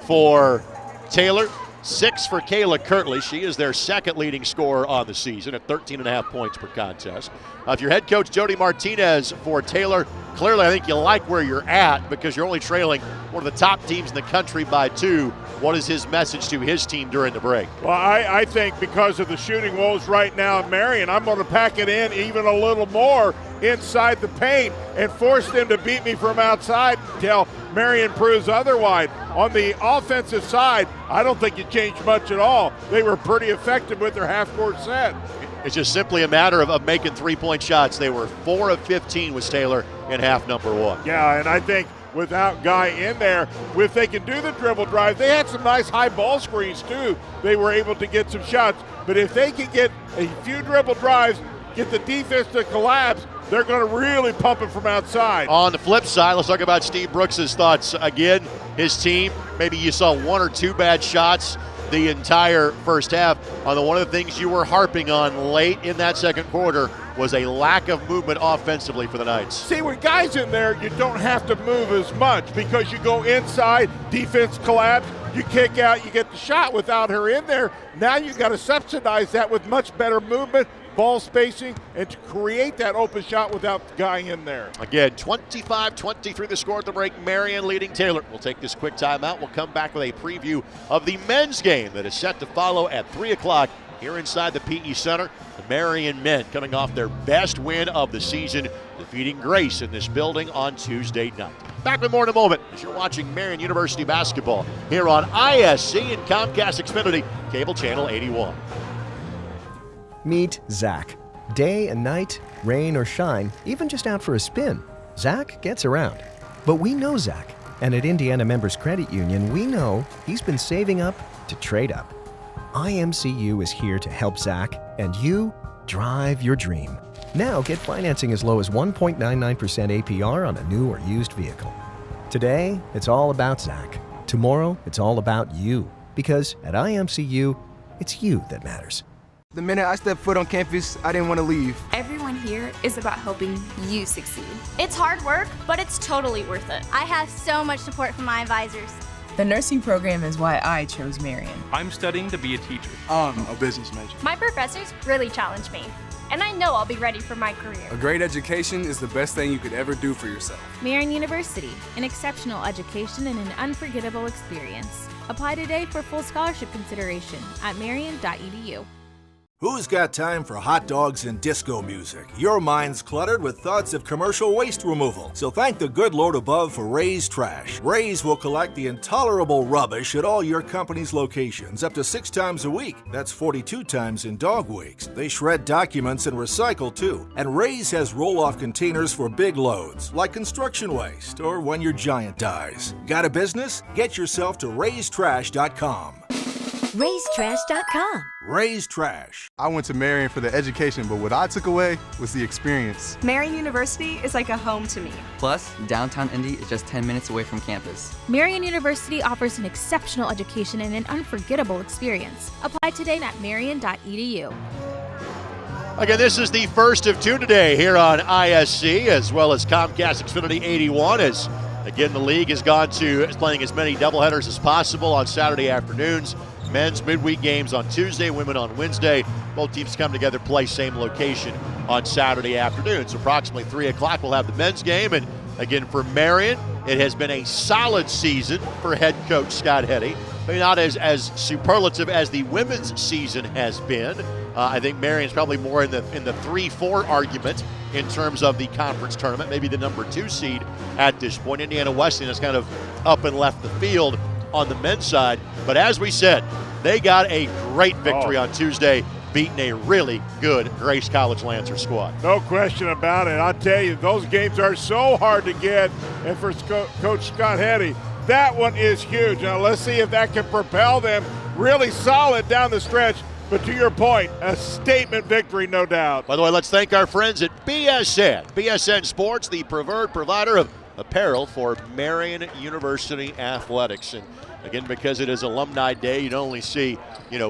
for Taylor, 6 for Kayla Kirtley. She is their second leading scorer on the season at 13.5 points per contest. If your head coach, Jody Martinez, for Taylor, clearly I think you like where you're at because you're only trailing one of the top teams in the country by 2. What is his message to his team during the break? Well, I think because of the shooting woes right now in Marian, I'm going to pack it in even a little more inside the paint and force them to beat me from outside until Marian proves otherwise. On the offensive side, I don't think it changed much at all. They were pretty effective with their half-court set. It's just simply a matter of making three-point shots. They were 4 of 15 with Taylor in half number 1. Yeah, and I think without Guy in there, if they can do the dribble drive, they had some nice high ball screens too. They were able to get some shots. But if they can get a few dribble drives, get the defense to collapse, they're going to really pump it from outside. On the flip side, let's talk about Steve Brooks' thoughts. Again, his team, maybe you saw 1 or 2 bad shots the entire first half. Although one of the things you were harping on late in that second quarter was a lack of movement offensively for the Knights. See, with guys in there, you don't have to move as much because you go inside, defense collapse, you kick out, you get the shot without her in there. Now you got to subsidize that with much better movement, ball spacing, and to create that open shot without the guy in there. Again, 25-23 the score at the break. Marian leading Taylor. We'll take this quick timeout. We'll come back with a preview of the men's game that is set to follow at 3 o'clock here inside the PE Center. The Marian men coming off their best win of the season, defeating Grace in this building on Tuesday night. Back with more in a moment as you're watching Marian University basketball here on ISC and Comcast Xfinity Cable Channel 81. Meet Zach. Day and night, rain or shine, even just out for a spin, Zach gets around. But we know Zach, and at Indiana Members Credit Union, we know he's been saving up to trade up. IMCU is here to help Zach and you drive your dream. Now get financing as low as 1.99% APR on a new or used vehicle. Today, it's all about Zach. Tomorrow, it's all about you. Because at IMCU, it's you that matters. The minute I stepped foot on campus, I didn't want to leave. Everyone here is about helping you succeed. It's hard work, but it's totally worth it. I have so much support from my advisors. The nursing program is why I chose Marian. I'm studying to be a teacher. I'm a business major. My professors really challenged me, and I know I'll be ready for my career. A great education is the best thing you could ever do for yourself. Marian University, an exceptional education and an unforgettable experience. Apply today for full scholarship consideration at marian.edu. Who's got time for hot dogs and disco music? Your mind's cluttered with thoughts of commercial waste removal. So thank the good Lord above for Ray's Trash. Ray's will collect the intolerable rubbish at all your company's locations up to 6 times a week. That's 42 times in dog weeks. They shred documents and recycle too. And Ray's has roll-off containers for big loads, like construction waste or when your giant dies. Got a business? Get yourself to raystrash.com. Ray'sTrash.com. Ray's Trash. I went to Marian for the education, but what I took away was the experience. Marian University is like a home to me. Plus, downtown Indy is just 10 minutes away from campus. Marian University offers an exceptional education and an unforgettable experience. Apply today at marian.edu. Again, this is the first of 2 today here on ISC, as well as Comcast Xfinity 81, as again the league has gone to playing as many doubleheaders as possible on Saturday afternoons. Men's midweek games on Tuesday, women on Wednesday. Both teams come together, play same location on Saturday afternoon. So approximately 3 o'clock we'll have the men's game. And again, for Marian, it has been a solid season for head coach Scott Heddy. Maybe not as superlative as the women's season has been. I think Marian's probably more in the 3-4 argument in terms of the conference tournament, maybe the number 2 seed at this point. Indiana Wesleyan has kind of up and left the field on the men's side. But as we said, they got a great victory on Tuesday, beating a really good Grace College Lancer squad. No question about it. I'll tell you, those games are so hard to get. And for Coach Scott Heddy, that one is huge. Now let's see if that can propel them really solid down the stretch. But to your point, a statement victory, no doubt. By the way, let's thank our friends at BSN. BSN Sports, the preferred provider of apparel for Marian University athletics. And again, because it is Alumni Day, you don't only see,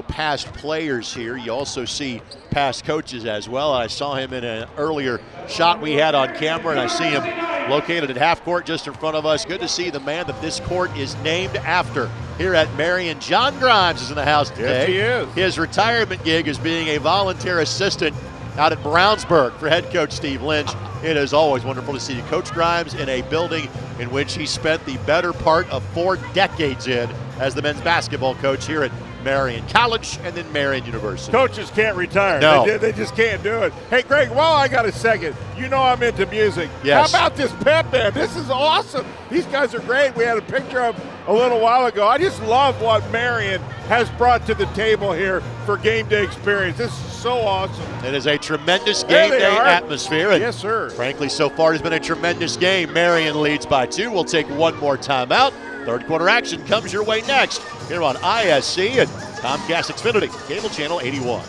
past players here, you also see past coaches as well. I saw him in an earlier shot we had on camera, and I see him located at half court just in front of us. Good to see the man that this court is named after here at Marian. John Grimes is in the house today. Yes, he is. His retirement gig is being a volunteer assistant out at Brownsburg for head coach Steve Lynch. It is always wonderful to see Coach Grimes in a building in which he spent the better part of 4 decades in as the men's basketball coach here at Marian College and then Marian University. Coaches can't retire. No. They just can't do it. Hey, Greg, while I got a second, I'm into music. Yes. How about this pep band? This is awesome. These guys are great. We had a picture of a little while ago. I just love what Marian has brought to the table here for game day experience. This is so awesome. It is a tremendous game day atmosphere. And yes, sir. Frankly, so far it has been a tremendous game. Marian leads by 2. We'll take one more timeout. Third quarter action comes your way next here on ISC and Comcast Xfinity, cable channel 81.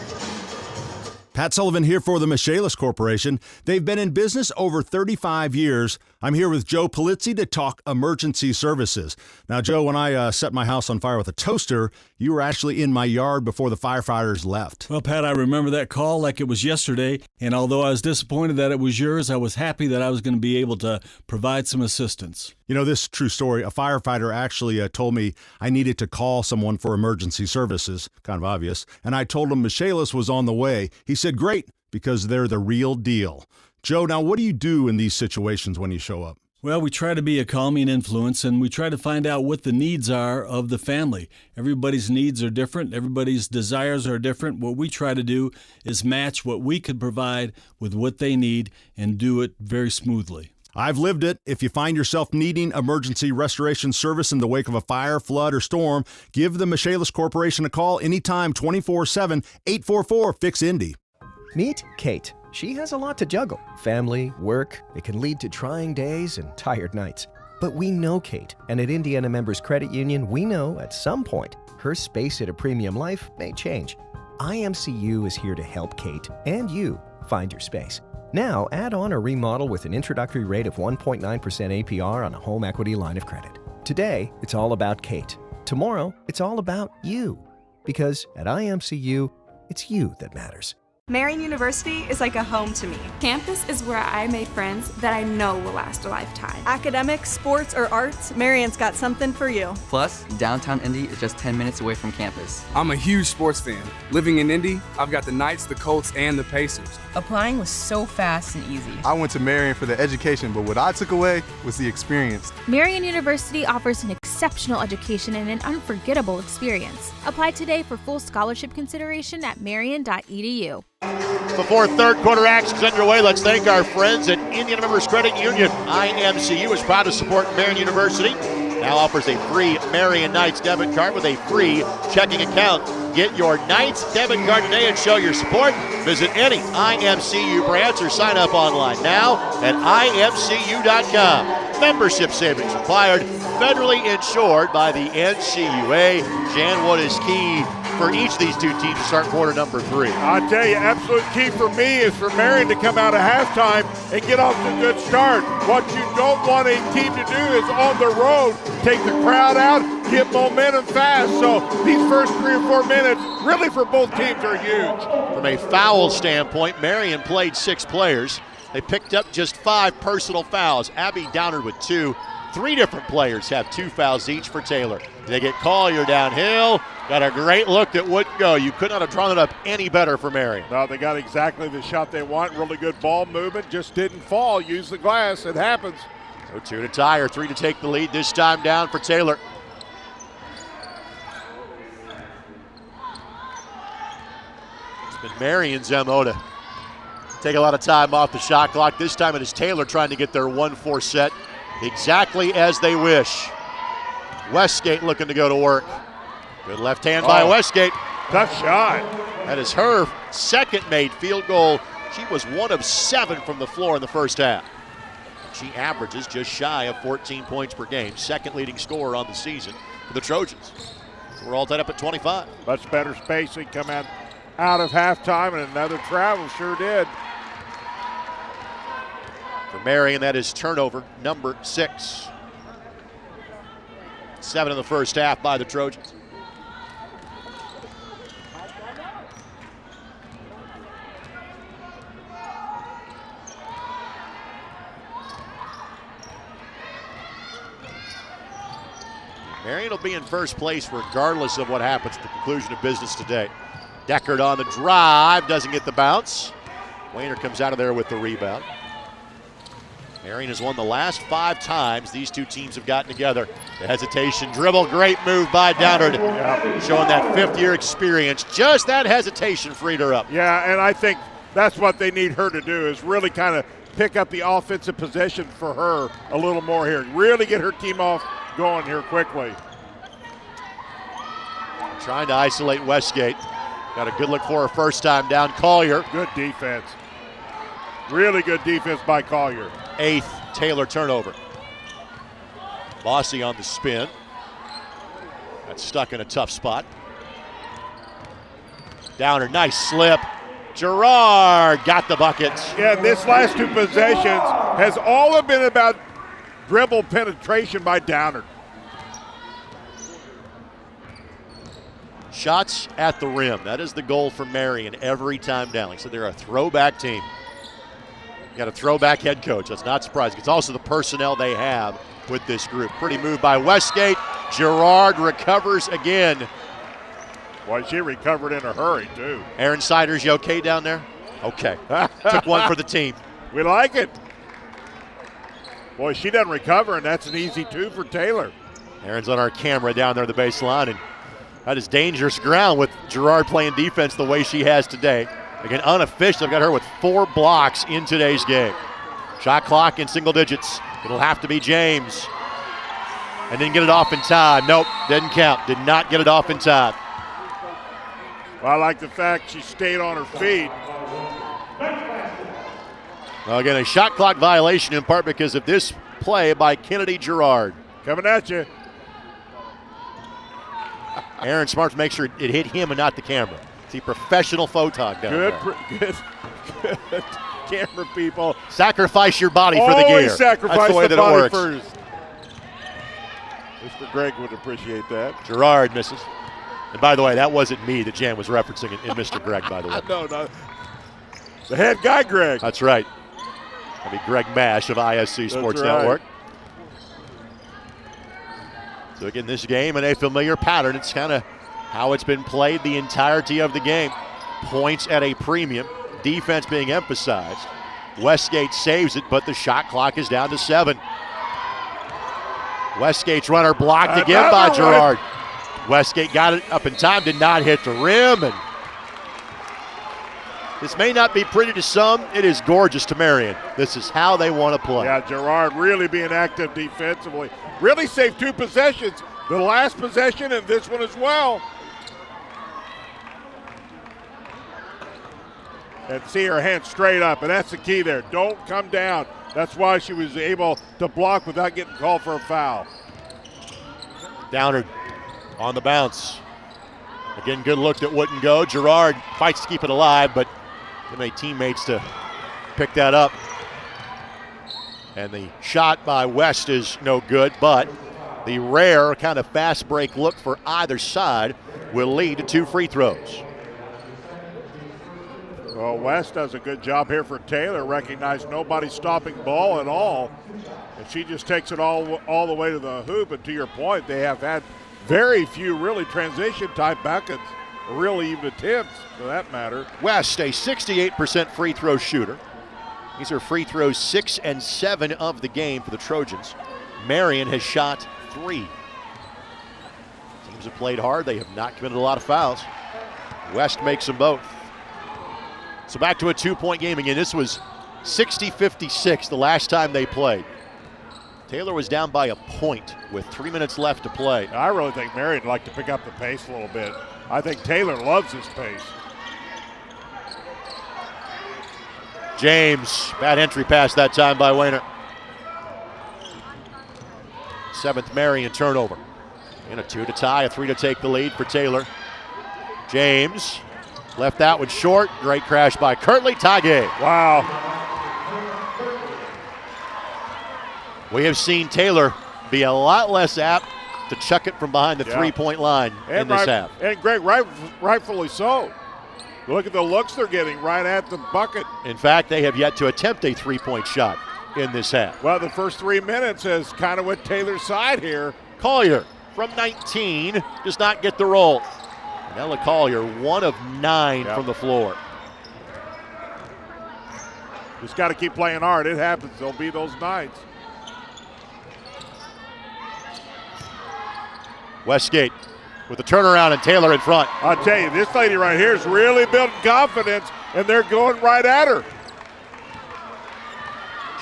Pat Sullivan here for the Michaelis Corporation. They've been in business over 35 years. I'm here with Joe Polizzi to talk emergency services. Now, Joe, when I set my house on fire with a toaster, you were actually in my yard before the firefighters left. Well, Pat, I remember that call like it was yesterday, and although I was disappointed that it was yours, I was happy that I was going to be able to provide some assistance. This true story, a firefighter actually told me I needed to call someone for emergency services, kind of obvious, and I told him Michaelis was on the way. He said, great, because they're the real deal. Joe, now what do you do in these situations when you show up? Well, we try to be a calming influence, and we try to find out what the needs are of the family. Everybody's needs are different. Everybody's desires are different. What we try to do is match what we could provide with what they need and do it very smoothly. I've lived it. If you find yourself needing emergency restoration service in the wake of a fire, flood, or storm, give the Michaelis Corporation a call anytime, 24/7, 844-FIX-INDY. Meet Kate. She has a lot to juggle. Family, work, it can lead to trying days and tired nights. But we know Kate, and at Indiana Members Credit Union, we know at some point her space at a premium life may change. IMCU is here to help Kate and you find your space. Now, add on or remodel with an introductory rate of 1.9% APR on a home equity line of credit. Today, it's all about Kate. Tomorrow, it's all about you. Because at IMCU, it's you that matters. Marian University is like a home to me. Campus is where I made friends that I know will last a lifetime. Academics, sports, or arts, Marian's got something for you. Plus, downtown Indy is just 10 minutes away from campus. I'm a huge sports fan. Living in Indy, I've got the Knights, the Colts, and the Pacers. Applying was so fast and easy. I went to Marian for the education, but what I took away was the experience. Marian University offers an exceptional exceptional education, and an unforgettable experience. Apply today for full scholarship consideration at marian.edu. Before third quarter action is underway, let's thank our friends at Indiana Members Credit Union. IMCU is proud to support Marian University. Now offers a free Marian Knights debit card with a free checking account. Get your Knights debit card today and show your support. Visit any IMCU branch or sign up online now at imcu.com. Membership savings required, federally insured by the NCUA. Jan, what is key for each of these two teams to start quarter number 3? I tell you, absolute key for me is for Marian to come out at halftime and get off to a good start. What you don't want a team to do is on the road, take the crowd out, get momentum fast. So these first 3 or 4 minutes, really for both teams, are huge. From a foul standpoint, Marian played 6 players. They picked up just 5 personal fouls. Abby Downard with 2. 3 different players have 2 fouls each for Taylor. They get Collier downhill. Got a great look that wouldn't go. You could not have drawn it up any better for Marian. No, they got exactly the shot they want. Really good ball movement. Just didn't fall. Use the glass. It happens. So 2 to tie or 3 to take the lead. This time down for Taylor. It's been Marian's MO to take a lot of time off the shot clock. This time it is Taylor trying to get their 1-4 set exactly as they wish. Westgate looking to go to work. Good left hand by Westgate. Tough shot. That is her second made field goal. She was 1 of 7 from the floor in the first half. She averages just shy of 14 points per game. Second leading scorer on the season for the Trojans. So we're all tied up at 25. Much better spacing coming out of halftime, and another travel sure did. For Marian, that is turnover number 6. 7 in the first half by the Trojans. Marian will be in first place regardless of what happens at the conclusion of business today. Deckard on the drive, doesn't get the bounce. Wayner comes out of there with the rebound. Marian has won the last 5 times these two teams have gotten together. The hesitation dribble, great move by Downard, showing that 5th-year experience. Just that hesitation freed her up. Yeah, and I think that's what they need her to do, is really kind of pick up the offensive possession for her a little more here. Really get her team off going here quickly. Trying to isolate Westgate. Got a good look for her first time down. Collier. Good defense. Really good defense by Collier. 8th Taylor turnover. Bossy on the spin. That's stuck in a tough spot. Downer, nice slip. Gerard got the bucket. Yeah, this last 2 possessions has all been about dribble penetration by Downard. Shots at the rim. That is the goal for Marian every time down. Like I said, they're a throwback team. You got a throwback head coach. That's not surprising. It's also the personnel they have with this group. Pretty move by Westgate. Gerard recovers again. Boy, she recovered in a hurry, too. Aaron Siders, you okay down there? Okay. Took one for the team. We like it. Boy, she doesn't recover, and that's an easy 2 for Taylor. Aaron's on our camera down there at the baseline, and that is dangerous ground with Gerard playing defense the way she has today. Again, unofficial. I've got her with 4 blocks in today's game. Shot clock in single digits. It'll have to be James. And didn't get it off in time. Nope, didn't count. Did not get it off in time. Well, I like the fact she stayed on her feet. Well, again, a shot clock violation in part because of this play by Kennedy Gerard. Coming at you. Aaron Smart to make sure it hit him and not the camera. See, professional photog down there. Good camera people. Sacrifice your body for the gear. Always sacrifice That's the way the that body it works. first. Mr. Greg would appreciate that. Gerard misses. And by the way, that wasn't me that Jan was referencing in Mr. Greg, by the way. No. The head guy, Greg. That's right. That'd be Greg Mash of ISC Sports Network. So again, this game in a familiar pattern. It's kind of how it's been played the entirety of the game. Points at a premium, defense being Westgate's runner blocked again by Gerard. Westgate got it up in time, did not hit the rim, and this may not be pretty to some. It is gorgeous to Marian. This is how they want to play. Yeah, Gerard really being active defensively. Really saved 2 possessions. The last possession and this one as well. And see her hand straight up, and that's the key there. Don't come down. That's why she was able to block without getting called for a foul. Downard on the bounce. Again, good look that wouldn't go. Gerard fights to keep it alive, but he made teammates to pick that up. And the shot by West is no good, but the rare kind of fast break look for either side will lead to 2 free throws. Well, West does a good job here for Taylor. Recognize nobody stopping ball at all. And she just takes it all the way to the hoop. And to your point, they have had very few really transition-type buckets, or really even attempts for that matter. West, a 68% free throw shooter. These are free throws 6 and 7 of the game for the Trojans. Marian has shot 3. Teams have played hard. They have not committed a lot of fouls. West makes them both. So back to a 2-point game again. This was 60-56 the last time they played. Taylor was down by a point with 3 minutes left to play. I really think Marian would like to pick up the pace a little bit. I think Taylor loves his pace. James, bad entry pass that time by Weiner. 7th Marian turnover. And a 2 to tie, a 3 to take the lead for Taylor. James left that one short. Great crash by Kirtley. Tie game. Wow. We have seen Taylor be a lot less apt to chuck it from behind the 3-point line in this half. And Greg, rightfully so. Look at the looks they're getting right at the bucket. In fact, they have yet to attempt a 3-point shot in this half. Well, the first 3 minutes is kind of with Taylor's side here. Collier from 19 does not get the roll. And Ella Collier, 1 of 9 from the floor. Just got to keep playing hard. It happens. There'll be those nights. Westgate with the turnaround and Taylor in front. I'll tell you, this lady right here is really building confidence, and they're going right at her.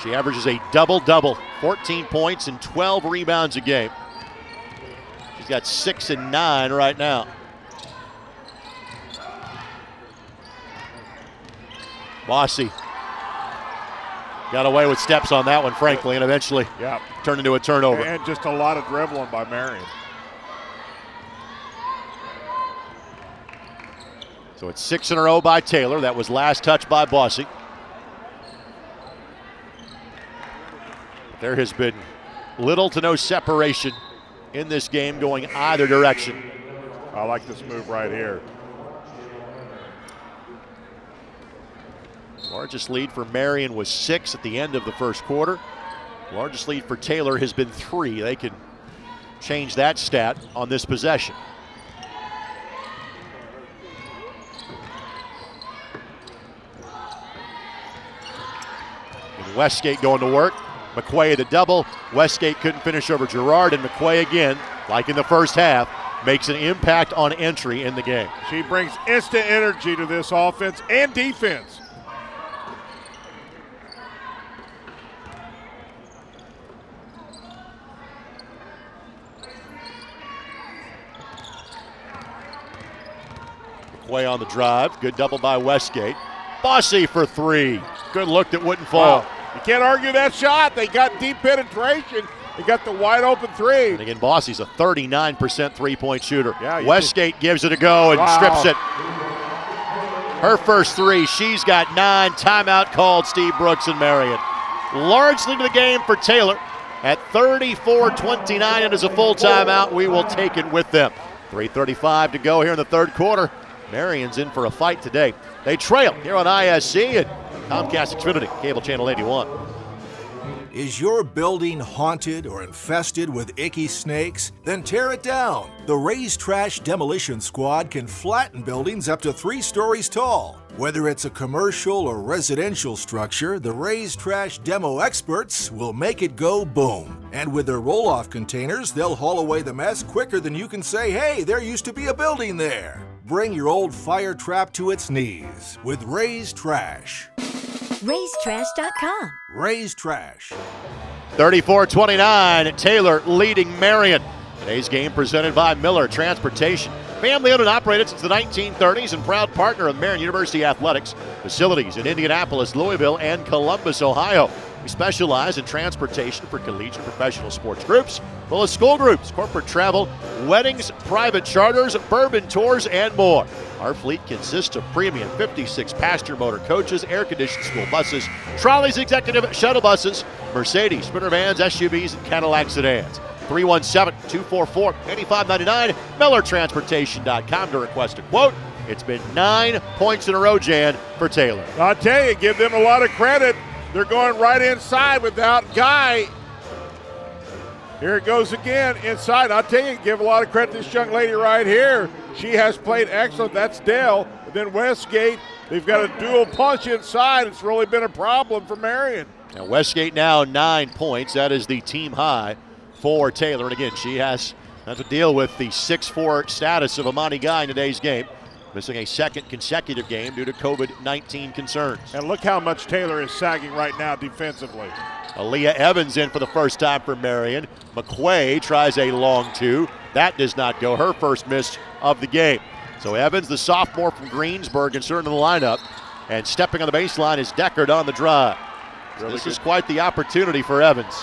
She averages a double-double, 14 points and 12 rebounds a game. She's got 6 and 9 right now. Bossy got away with steps on that one, frankly, and eventually turned into a turnover. And just a lot of dribbling by Marian. So it's 6 in a row by Taylor. That was last touch by Bossy. There has been little to no separation in this game going either direction. I like this move right here. Largest lead for Marian was 6 at the end of the first quarter. Largest lead for Taylor has been 3. They can change that stat on this possession. And Westgate going to work. McQuay the double. Westgate couldn't finish over Gerard, and McQuay again, like in the first half, makes an impact on entry in the game. She brings instant energy to this offense and defense. McQuay on the drive. Good double by Westgate. Bossy for 3. Good look that wouldn't fall. Wow. You can't argue that shot. They got deep penetration. They got the wide open 3. And again, Bossy's a 39% three-point shooter. Yeah, Westgate gives it a go and strips it. Her first 3. She's got 9. Timeout called, Steve Brooks and Marian. Largely to the game for Taylor. At 34-29, it is a full timeout. We will take it with them. 3:35 to go here in the third quarter. Marian's in for a fight today. They trail here on ISC and Comcast Xfinity, cable channel 81. Is your building haunted or infested with icky snakes? Then tear it down. The Raise Trash Demolition Squad can flatten buildings up to 3 stories tall. Whether it's a commercial or residential structure, the Raise Trash Demo experts will make it go boom. And with their roll-off containers, they'll haul away the mess quicker than you can say, hey, there used to be a building there. Bring your old fire trap to its knees with Raise Trash. RaiseTrash.com. Raise Trash. 34-29, Taylor leading Marian. Today's game presented by Miller Transportation. Family owned and operated since the 1930s and proud partner of Marian University Athletics. Facilities in Indianapolis, Louisville, and Columbus, Ohio. We specialize in transportation for collegiate professional sports groups, as well as school groups, corporate travel, weddings, private charters, bourbon tours, and more. Our fleet consists of premium 56 passenger motor coaches, air-conditioned school buses, trolleys, executive shuttle buses, Mercedes, Sprinter vans, SUVs, and Cadillac sedans. 317-244-8599, MillerTransportation.com to request a quote. It's been 9 points in a row, Jan, for Taylor. I'll tell you, give them a lot of credit. They're going right inside without Guy. Here it goes again inside. I'll tell you, give a lot of credit to this young lady right here. She has played excellent. That's Dell. But then Westgate, they've got a dual punch inside. It's really been a problem for Marian. Now Westgate now 9 points. That is the team high for Taylor. And again, she has to deal with the 6'4 status of Amani Guy in today's game, missing a second consecutive game due to COVID-19 concerns. And look how much Taylor is sagging right now defensively. Aaliyah Evans in for the first time for Marian. McQuay tries a long 2. That does not go. Her first miss of the game. So Evans, the sophomore from Greensburg, inserted in the lineup. And stepping on the baseline is Deckard on the drive. This is quite the opportunity for Evans.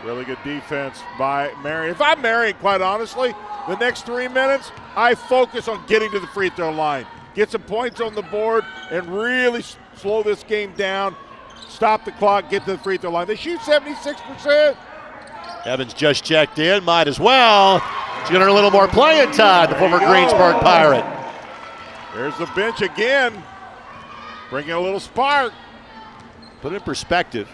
Really good defense by Marian. If I'm Marian, quite honestly, the next 3 minutes, I focus on getting to the free throw line. Get some points on the board and really slow this game down. Stop the clock, get to the free throw line. They shoot 76%. Evans just checked in, might as well. She's going to earn a little more playing time, the former Greensburg Pirate. There's the bench again, bringing a little spark. Put it in perspective,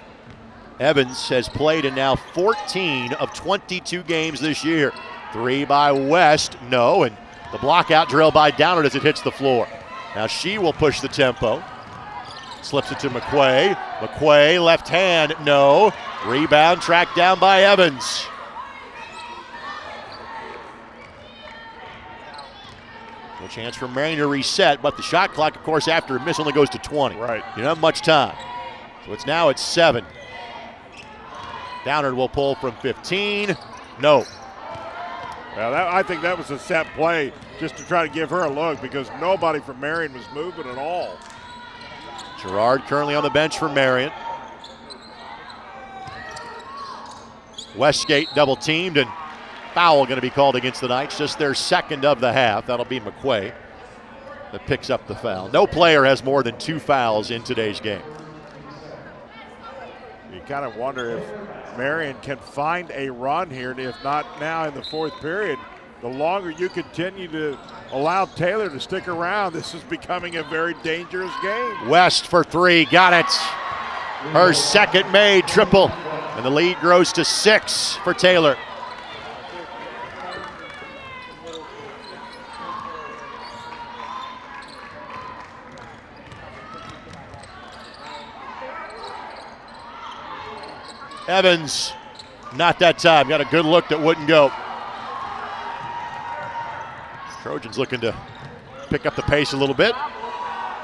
Evans has played in now 14 of 22 games this year. 3 by West, no, and the block out drill by Downard as it hits the floor. Now she will push the tempo. Slips it to McQuay. McQuay, left hand, no. Rebound tracked down by Evans. No chance for Marian to reset, but the shot clock, of course, after a miss only goes to 20. Right. You don't have much time. So it's now at 7. Downard will pull from 15. No. Well, I think that was a set play just to try to give her a look because nobody from Marian was moving at all. Gerard currently on the bench for Marian. Westgate double teamed and foul going to be called against the Knights. Just their second of the half. That'll be McQuay that picks up the foul. No player has more than 2 fouls in today's game. You kind of wonder if Marian can find a run here, and if not now in the 4th period. The longer you continue to allow Taylor to stick around, this is becoming a very dangerous game. West for 3, got it. Her second made triple, and the lead grows to 6 for Taylor. Evans, not that time. Got a good look that wouldn't go. Trojans looking to pick up the pace a little bit.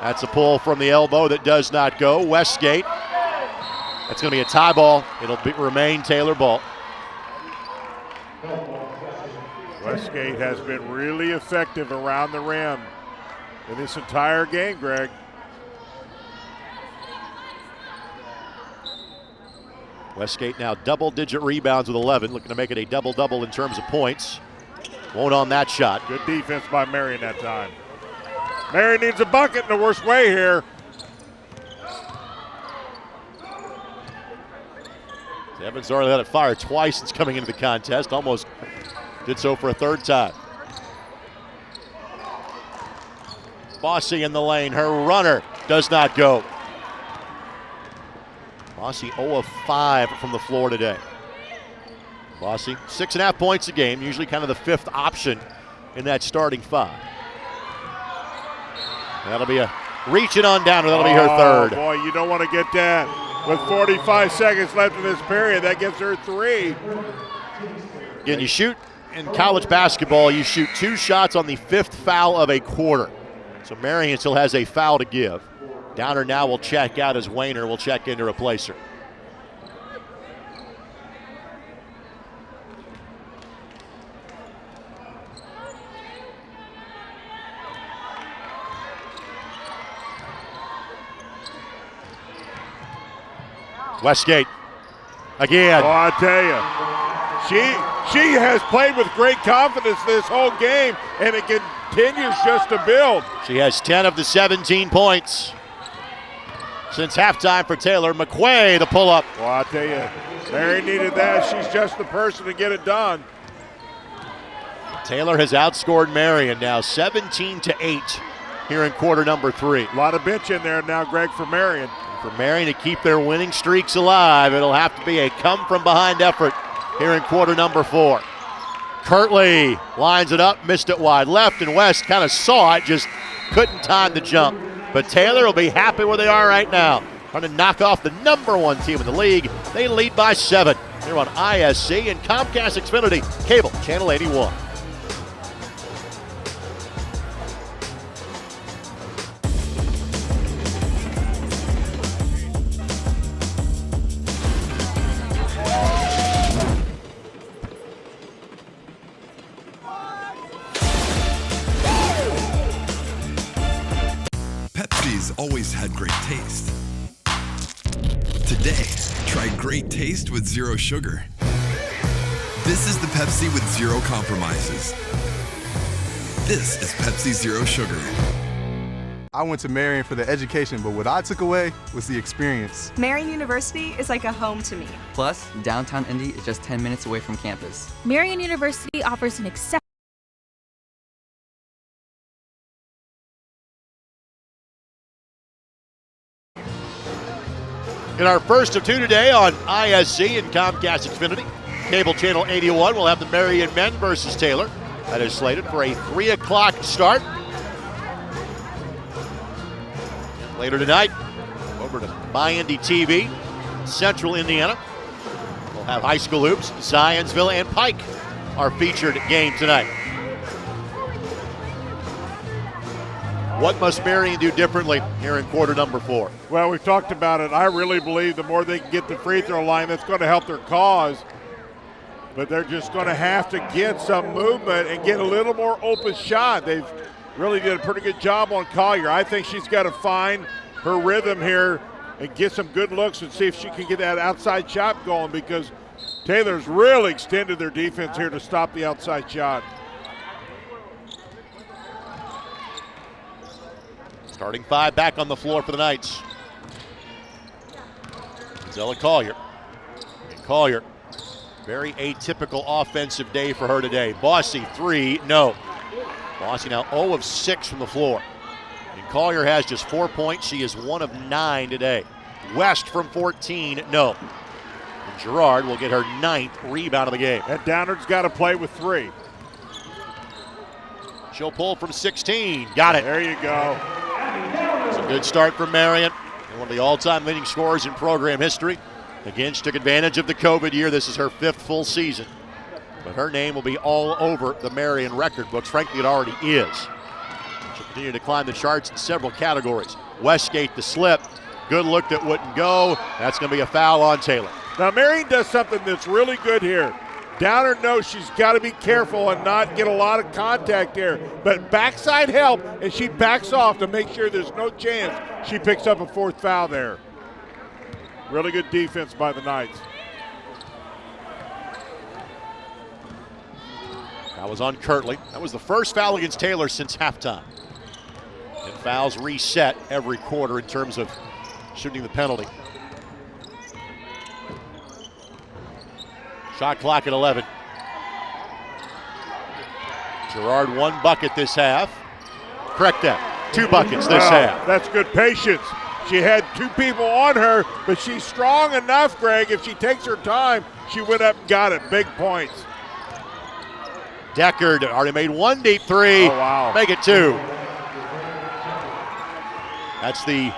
That's a pull from the elbow that does not go. Westgate. That's going to be a tie ball. It'll remain Taylor ball. Westgate has been really effective around the rim in this entire game, Greg. Westgate now double-digit rebounds with 11, looking to make it a double-double in terms of points. Won't on that shot. Good defense by Marian that time. Marian needs a bucket in the worst way here. Evans already let it fire twice since coming into the contest. Almost did so for a 3rd time. Bossy in the lane. Her runner does not go. Bossy 0 of 5 from the floor today. Bossy, 6.5 points a game, usually kind of the fifth option in that starting five. That'll be a reaching on down, that'll be her third. Boy, you don't want to get that. With 45 seconds left in this period, that gives her 3. Again, you shoot in college basketball, you shoot 2 shots on the 5th foul of a quarter. So Marian still has a foul to give. Downer now will check out as Wayner will check in to replace her. Westgate again. Oh, I tell you, she has played with great confidence this whole game, and it continues just to build. She has 10 of the 17 points since halftime for Taylor. McQuay, the pull-up. Well, I tell you, Mary needed that. She's just the person to get it done. Taylor has outscored Marian now 17-8 here in quarter number 3. A lot of bench in there now, Greg, for Marian. For Marian to keep their winning streaks alive, it'll have to be a come-from-behind effort here in quarter number 4. Kirtley lines it up, missed it wide left, and West kind of saw it, just couldn't time the jump. But Taylor will be happy where they are right now. Trying to knock off the number 1 team in the league. They lead by 7 here on ISC and Comcast Xfinity Cable Channel 81. Always had great taste. Today, try great taste with zero sugar. This is the Pepsi with zero compromises. This is Pepsi Zero Sugar. I went to Marian for the education, but what I took away was the experience. Marian University is like a home to me. Plus, downtown Indy is just 10 minutes away from campus. Marian University offers an exceptional In our first of 2 today on ISC and Comcast Xfinity Cable Channel 81, we'll have the Marian men versus Taylor. That is slated for a 3 o'clock start. Later tonight, over to MyIndy TV, Central Indiana. We'll have high school hoops. Zionsville and Pike our featured game tonight. What must Marian do differently here in quarter number 4? Well, we've talked about it. I really believe the more they can get the free throw line, that's going to help their cause. But they're just going to have to get some movement and get a little more open shot. They've really did a pretty good job on Collier. I think she's got to find her rhythm here and get some good looks and see if she can get that outside shot going, because Taylor's really extended their defense here to stop the outside shot. Starting 5 back on the floor for the Knights. Zella Collier. And Collier, very atypical offensive day for her today. Bossy, 3, no. Bossy now 0 of 6 from the floor. And Collier has just 4 points. She is 1 of 9 today. West from 14, no. And Gerard will get her 9th rebound of the game. And Downard's got to play with 3. She'll pull from 16. Got it. There you go. It's a good start for Marian. One of the all-time leading scorers in program history. Again, she took advantage of the COVID year. This is her 5th full season. But her name will be all over the Marian record books. Frankly, it already is. She'll continue to climb the charts in several categories. Westgate the slip. Good look that wouldn't go. That's going to be a foul on Taylor. Now, Marian does something that's really good here. Downer knows she's got to be careful and not get a lot of contact there. But backside help, and she backs off to make sure there's no chance she picks up a 4th foul there. Really good defense by the Knights. That was on Kirtley. That was the first foul against Taylor since halftime. And fouls reset every quarter in terms of shooting the penalty. Shot clock at 11. Gerard 1 bucket this half. Correct that. 2 buckets this half. That's good patience. She had two people on her, but she's strong enough, Greg. If she takes her time, she went up and got it. Big points. Deckard already made one deep three. Oh, wow. Make it two. That's the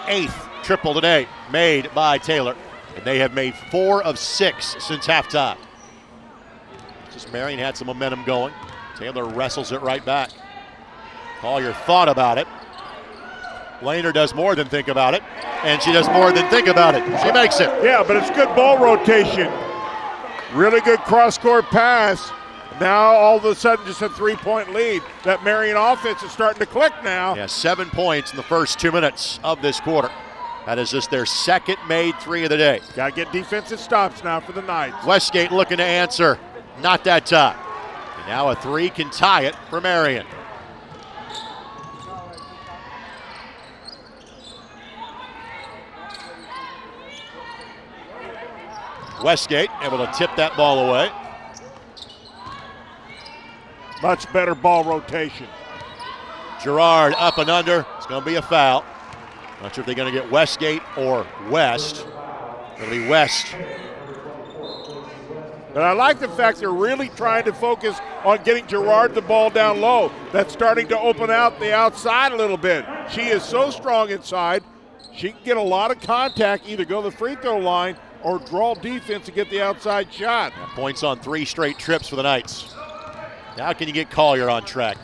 8th triple today made by Taylor. And they have made 4 of 6 since halftime. Just Marian had some momentum going. Taylor wrestles it right back. Collier thought about it. Lehner does more than think about it, and she does more than think about it. She makes it. Yeah, but it's good ball rotation. Really good cross-court pass. Now all of a sudden just a 3-point lead. That Marian offense is starting to click now. Yeah, 7 points in the first 2 minutes of this quarter. That is just their second made 3 of the day. Got to get defensive stops now for the Knights. Westgate looking to answer. Not that time. And now a 3 can tie it for Marian. Westgate able to tip that ball away. Much better ball rotation. Gerard up and under. It's going to be a foul. Not sure if they're going to get Westgate or West. It'll be West. But I like the fact they're really trying to focus on getting Gerard the ball down low. That's starting to open out the outside a little bit. She is so strong inside. She can get a lot of contact, either go to the free throw line or draw defense to get the outside shot. Yeah, points on 3 straight trips for the Knights. Now can you get Collier on track?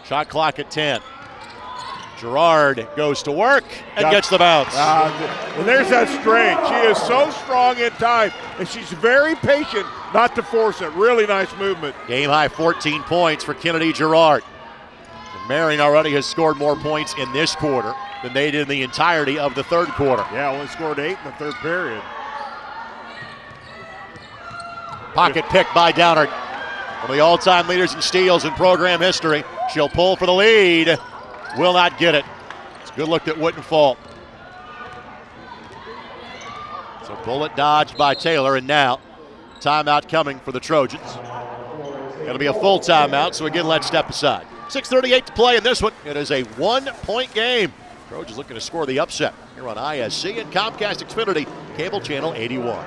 Shot clock at 10. Gerard goes to work and gets the bounce. And there's that strength. She is so strong in time, and she's very patient not to force it. Really nice movement. Game high 14 points for Kennedy Gerard. And Marian already has scored more points in this quarter than they did in the entirety of the third quarter. Yeah, only scored 8 in the third period. Pocket pick by Downard. One of the all-time leaders in steals in program history. She'll pull for the lead. Will not get it. It's a good look that wouldn't fall. So bullet dodged by Taylor, and now timeout coming for the Trojans. It'll be a full timeout, so again, let's step aside. 6:38 to play in this one. It is a 1-point game. Trojans looking to score the upset here on ISC and Comcast Xfinity, cable channel 81.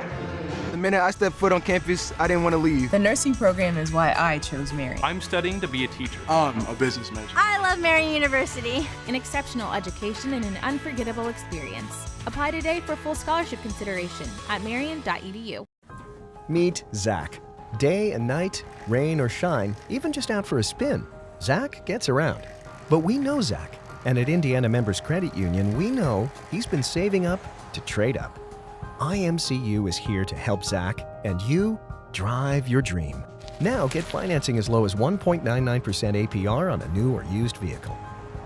The minute I stepped foot on campus, I didn't want to leave. The nursing program is why I chose Marian. I'm studying to be a teacher. I'm a business major. I love Marian University. An exceptional education and an unforgettable experience. Apply today for full scholarship consideration at marian.edu. Meet Zach. Day and night, rain or shine, even just out for a spin, Zach gets around. But we know Zach, and at Indiana Members Credit Union, we know he's been saving up to trade up. IMCU is here to help Zach and you drive your dream. Now get financing as low as 1.99% APR on a new or used vehicle.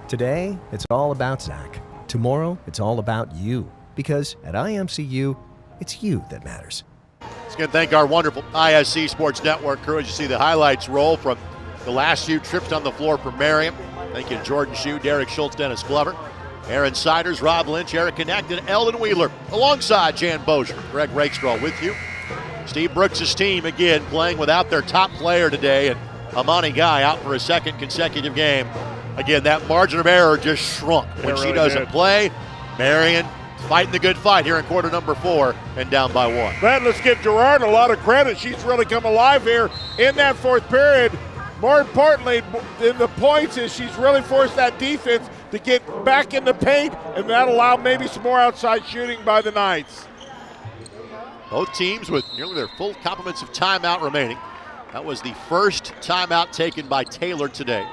Today, it's all about Zach. Tomorrow, it's all about you. Because at IMCU, it's you that matters. Let's again thank our wonderful ISC Sports Network crew as you see the highlights roll from the last few trips on the floor for Marian. Thank you to Jordan Shue, Derek Schultz, Dennis Glover, Aaron Siders, Rob Lynch, Eric Connected, Eldon Wheeler, alongside Jan Bozier, Greg Rakestraw with you. Steve Brooks' team again playing without their top player today, and Amani Guy out for a second consecutive game. Again, that margin of error just shrunk when she doesn't play. Marian fighting the good fight here in quarter number 4 and down by 1. But let's give Gerard a lot of credit. She's really come alive here in that fourth period. More importantly than the points is she's really forced that defense to get back in the paint, and that allowed maybe some more outside shooting by the Knights. Both teams with nearly their full complements of timeout remaining. That was the first timeout taken by Taylor today.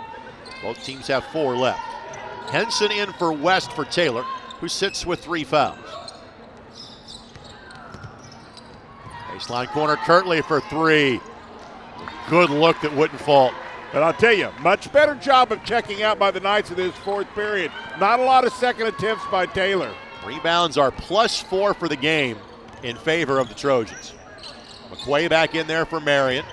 Both teams have 4 left. Henson in for West for Taylor, who sits with 3 fouls. Baseline corner, Kirtley for 3. Good look that wouldn't fall. And I'll tell you, much better job of checking out by the Knights in this fourth period. Not a lot of second attempts by Taylor. Rebounds are +4 for the game in favor of the Trojans. McQuay back in there for Marian.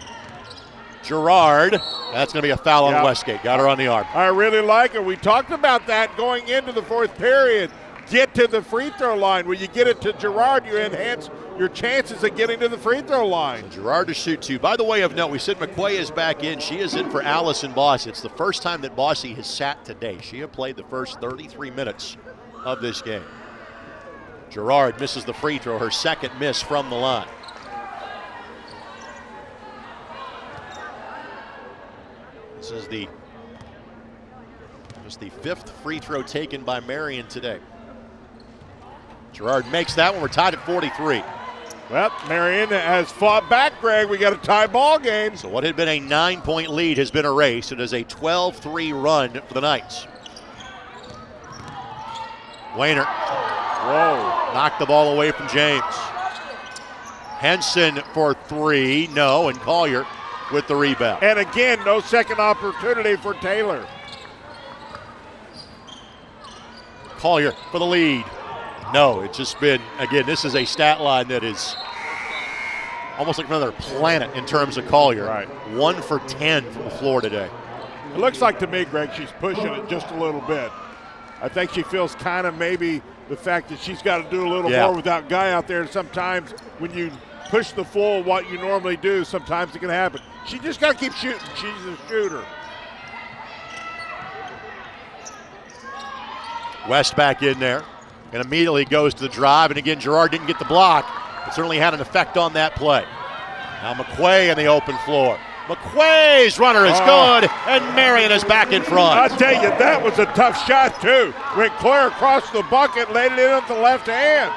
Gerard, that's going to be a foul on Westgate. Got her on the arm. I really like it. We talked about that going into the fourth period. get to the free throw line. When you get it to Gerard, you enhance your chances of getting to the free throw line. Gerard to shoot 2. By the way of note, we said McQuay is back in. She is in for Allison Bossy. It's the first time that Bossy has sat today. She had played the first 33 minutes of this game. Gerard misses the free throw, her second miss from the line. This is the 5th free throw taken by Marian today. Gerard makes that one. We're tied at 43. Well, Marian has fought back, Greg. We got a tie ball game. So what had been a 9-point lead has been erased. It is a 12-3 run for the Knights. Wayner. Whoa. Knocked the ball away from James. Henson for 3. No, and Collier with the rebound. And again, no second opportunity for Taylor. Collier for the lead. No, it's just been, again, this is a stat line that is almost like another planet in terms of Collier. Right. 1 for 10 from the floor today. It looks like to me, Greg, she's pushing it just a little bit. I think she feels kind of maybe the fact that she's got to do a little more without Guy out there. And sometimes when you push the full what you normally do, sometimes it can happen. She just got to keep shooting. She's a shooter. West back in there and immediately goes to the drive. And again, Gerard didn't get the block. It certainly had an effect on that play. Now McQuay on the open floor. McQuay's runner is good, and Marian is back in front. I tell you, that was a tough shot, too. Went clear across the bucket, laid it in with the left hand.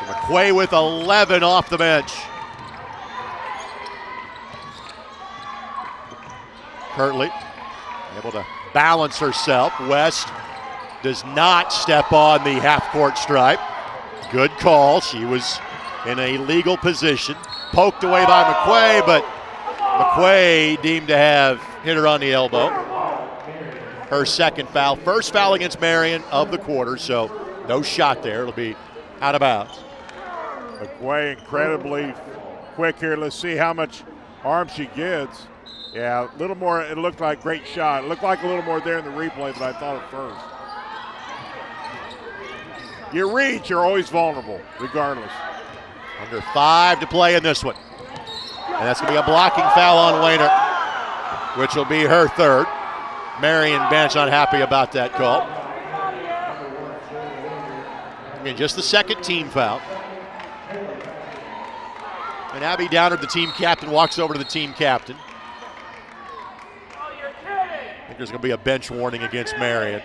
McQuay with 11 off the bench. Kirtley able to balance herself. West does not step on the half-court stripe. Good call. She was in a legal position. Poked away by McQuay, but McQuay deemed to have hit her on the elbow. Her second foul. First foul against Marian of the quarter, so no shot there. It'll be out of bounds. McQuay incredibly quick here. Let's see how much arm she gets. Yeah, a little more. It looked like great shot. It looked like a little more there in the replay than I thought at first. You reach, you're always vulnerable, regardless. Under 5 to play in this one. And that's going to be a blocking foul on Wayner, which will be her third. Marian bench unhappy about that call. I mean, just the second team foul. And Abby Downer, the team captain, walks over to the team captain. I think there's going to be a bench warning against Marian.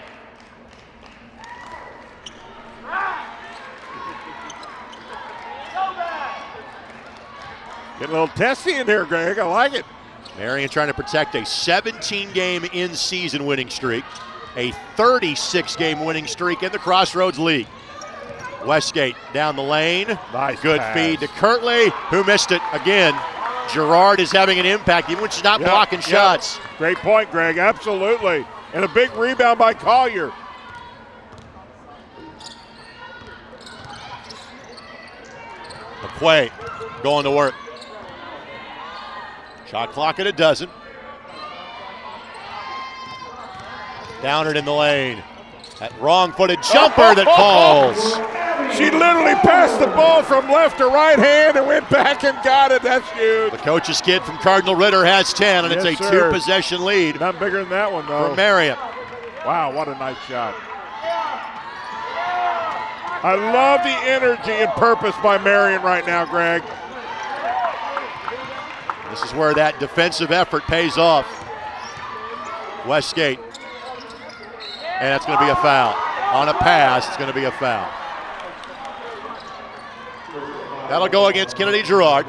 Getting a little testy in here, Greg. I like it. Marian trying to protect a 17-game in-season winning streak, a 36-game winning streak in the Crossroads League. Westgate down the lane. Nice Good pass. feed to Kirtley, who missed it again. Gerard is having an impact, even when she's not blocking shots. Great point, Greg. Absolutely. And a big rebound by Collier. McQuay going to work. Shot clock at a dozen. Down it in the lane. That wrong-footed jumper that falls. She literally passed the ball from left to right hand and went back and got it. That's huge. The coach's kid from Cardinal Ritter has 10, and it's a 2-possession lead. Not bigger than that one, though. For Marian. Wow, what a nice shot. I love the energy and purpose by Marian right now, Greg. This is where that defensive effort pays off. Westgate. And that's going to be a foul. On a pass, it's going to be a foul. That'll go against Kennedy Gerard.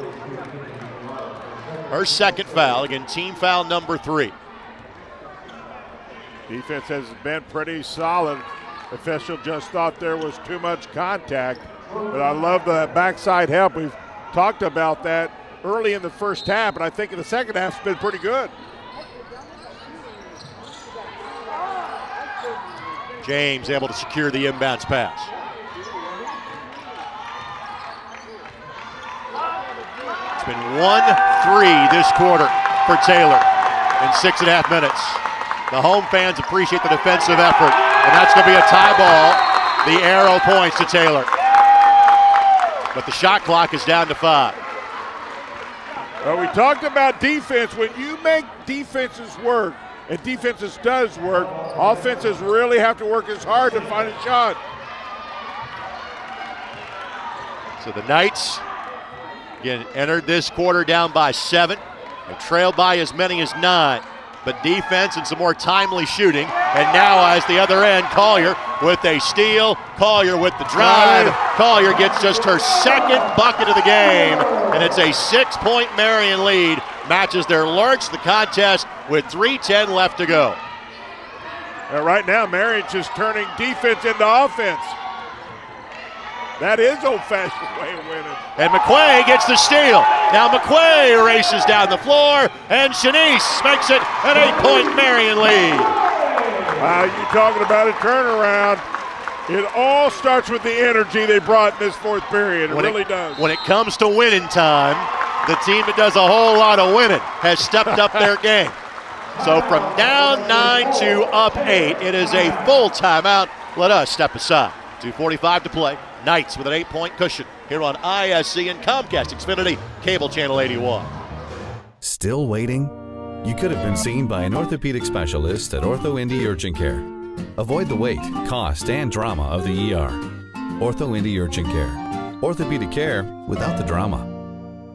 Her second foul. Again, team foul number 3. Defense has been pretty solid. Official just thought there was too much contact. But I love the backside help. We've talked about that early in the first half, but I think in the second half it's been pretty good. James able to secure the inbounds pass. It's been 1-3 this quarter for Taylor in 6.5 minutes. The home fans appreciate the defensive effort And that's going to be a tie ball. The arrow points to Taylor. But the shot clock is down to 5. Well, we talked about defense. When you make defenses work, and defenses does work, offenses really have to work as hard to find a shot. So the Knights, again, entered this quarter down by 7. They trailed by as many as 9. But defense and some more timely shooting. And now as the other end, Collier with a steal. Collier with the drive. Collier gets just her second bucket of the game. And it's a 6-point Marian lead. Matches their lurch the contest with 3:10 left to go. Right now, Marian's just turning defense into offense. That is old-fashioned way of winning. And McQuay gets the steal. Now McQuay races down the floor, and Shanice makes it an 8-point Marian lead. Wow, you talking about a turnaround. It all starts with the energy they brought in this fourth period. It really does. When it comes to winning time, the team that does a whole lot of winning has stepped up their game. So from down 9 to up 8, it is a full timeout. Let us step aside. 2:45 to play. Knights with an 8-point cushion here on ISC and Comcast Xfinity Cable Channel 81. Still waiting? You could have been seen by an orthopedic specialist at Ortho Indy Urgent Care. Avoid the wait, cost, and drama of the ER. Ortho Indy Urgent Care. Orthopedic care without the drama.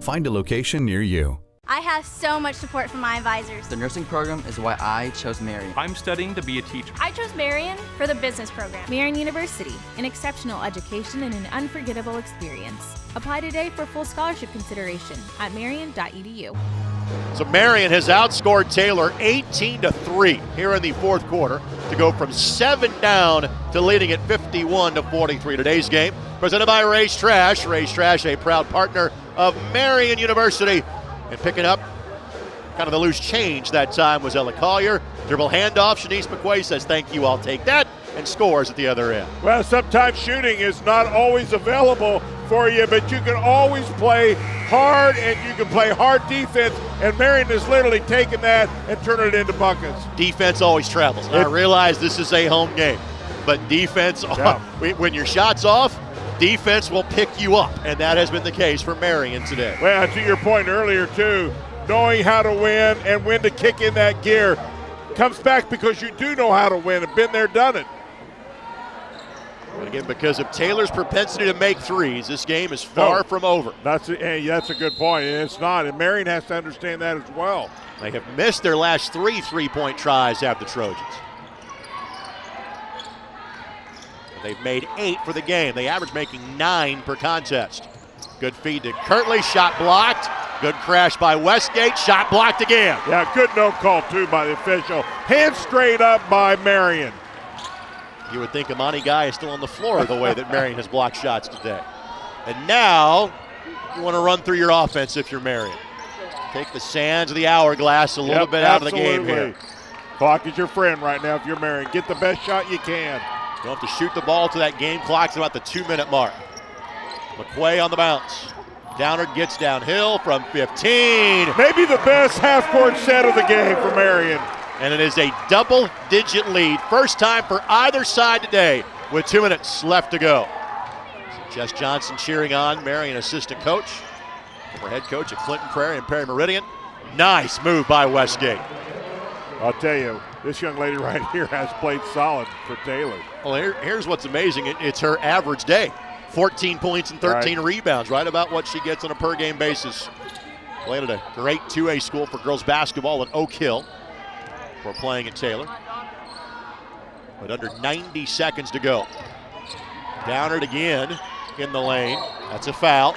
Find a location near you. I have so much support from my advisors. The nursing program is why I chose Marian. I'm studying to be a teacher. I chose Marian for the business program. Marian University, an exceptional education and an unforgettable experience. Apply today for full scholarship consideration at marian.edu. So Marian has outscored Taylor 18-3 here in the fourth quarter to go from 7 down to leading at 51-43. Today's game presented by Race Trash. Race Trash, a proud partner of Marian University. And picking up kind of the loose change that time was Ella Collier. Dribble handoff. Shanice McQuay says, thank you, I'll take that, and scores at the other end. Well, sometimes shooting is not always available for you, but you can always play hard, and you can play hard defense, and Marian has literally taken that and turned it into buckets. Defense always travels. I realize this is a home game, but defense, when your shot's off, defense will pick you up, and that has been the case for Marian today. Well, to your point earlier, too, knowing how to win and when to kick in that gear comes back because you do know how to win and been there, done it. And again, because of Taylor's propensity to make threes, this game is far from over. That's a good point, and it's not, and Marian has to understand that as well. They have missed their last 3 3-point tries at the Trojans. They've made 8 for the game. They average making 9 per contest. Good feed to Kirtley, shot blocked. Good crash by Westgate, shot blocked again. Yeah, good no call too by the official. Hand straight up by Marian. You would think Imani Guy is still on the floor the way that Marian has blocked shots today. And now you want to run through your offense if you're Marian. Take the sands of the hourglass a little bit out of the game here. Clock is your friend right now if you're Marian. Get the best shot you can. You don't have to shoot the ball to that game clock's about the 2-minute mark. McQuay on the bounce. Downard gets downhill from 15. Maybe the best half-court set of the game for Marian. And it is a double-digit lead. First time for either side today with 2 minutes left to go. So Jess Johnson cheering on, Marian assistant coach. Former head coach at Clinton Prairie and Perry Meridian. Nice move by Westgate. I'll tell you, this young lady right here has played solid for Taylor. Well, here's what's amazing. It's her average day. 14 points and 13 rebounds, right about what she gets on a per-game basis. Played at a great 2A school for girls basketball at Oak Hill. We're playing at Taylor. But under 90 seconds to go. Downard again in the lane. That's a foul.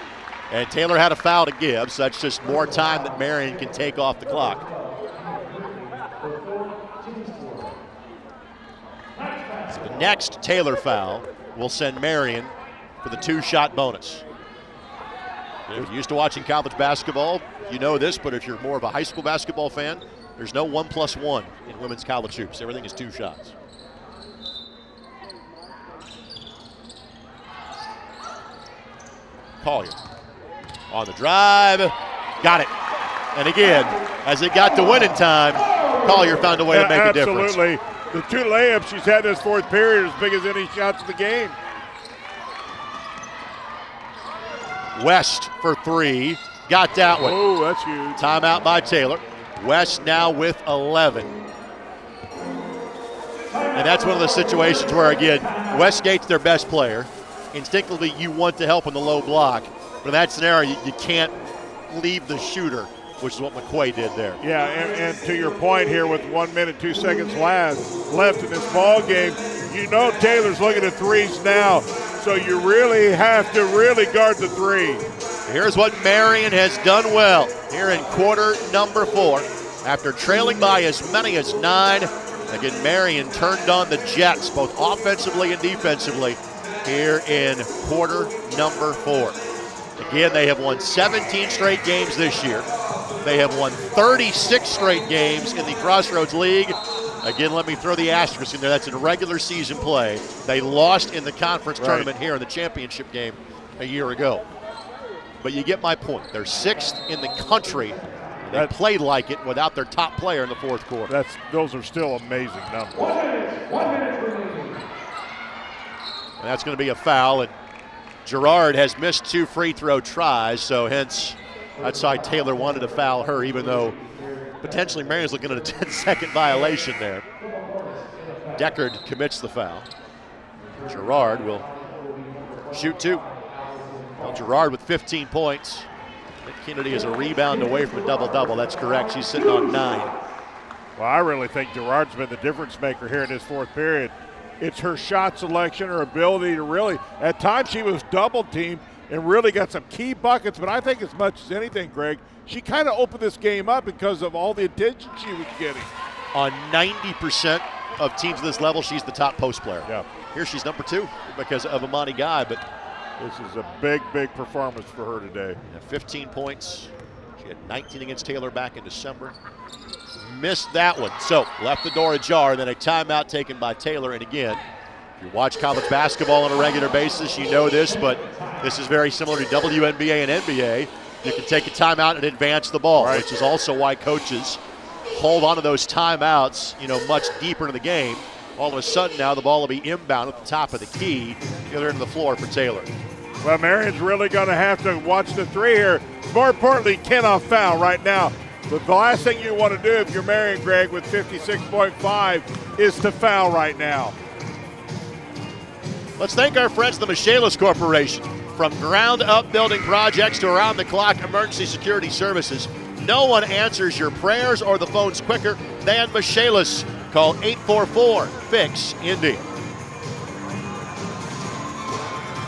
And Taylor had a foul to give, so that's just more time that Marian can take off the clock. So the next Taylor foul will send Marian for the 2-shot bonus. If you're used to watching college basketball, you know this, but if you're more of a high school basketball fan, there's no 1+1 in women's college hoops. Everything is 2 shots. Collier on the drive, got it. And again, as it got to winning time, Collier found a way to make a difference. Absolutely. The 2 layups she's had this fourth period as big as any shots of the game. West for 3. Got that one. Oh, that's huge. Timeout by Taylor. West now with 11. And that's one of the situations where, again, Westgate's their best player. Instinctively, you want to help in the low block. But in that scenario, you can't leave the shooter, which is what McQuay did there. Yeah, and to your point here, with 1 minute, 2 seconds left in this ball game, you know Taylor's looking at threes now, so you really have to really guard the 3. Here's what Marian has done well here in quarter number 4. After trailing by as many as 9, again, Marian turned on the Jets, both offensively and defensively, here in quarter number 4. Again, they have won 17 straight games this year. They have won 36 straight games in the Crossroads League. Again, let me throw the asterisk in there. That's in regular season play. They lost in the conference tournament here in the championship game a year ago. But you get my point. They're 6th in the country. They played like it without their top player in the fourth quarter. Those are still amazing numbers. And that's going to be a foul. And Gerard has missed 2 free throw tries, so hence that's why Taylor wanted to foul her, even though potentially Marian's looking at a 10-second violation there. Deckard commits the foul. Gerard will shoot 2. Well, Gerard with 15 points. Nick Kennedy is a rebound away from a double-double. That's correct. She's sitting on 9. Well, I really think Gerard's been the difference maker here in this fourth period. It's her shot selection, her ability to really, at times she was double-teamed and really got some key buckets, but I think as much as anything, Greg, she kind of opened this game up because of all the attention she was getting. On 90% of teams at this level, she's the top post player. Yeah. Here she's number 2 because of Amani Guy, but this is a big, big performance for her today. 15 points. She had 19 against Taylor back in December. Missed that one, so left the door ajar, then a timeout taken by Taylor. And again, if you watch college basketball on a regular basis, you know this, but this is very similar to WNBA and NBA. You can take a timeout and advance the ball, which is also why coaches hold on to those timeouts, much deeper into the game. All of a sudden now the ball will be inbound at the top of the key, the other end of the floor for Taylor. Well, Marian's really going to have to watch the 3 here. More importantly, cannot foul right now. But the last thing you want to do if you're Marian, Greg, with 56.5 is to foul right now. Let's thank our friends at the Michaelis Corporation. From ground-up building projects to around-the-clock emergency security services, no one answers your prayers or the phones quicker than Michaelis. Call 844-FIX-INDY.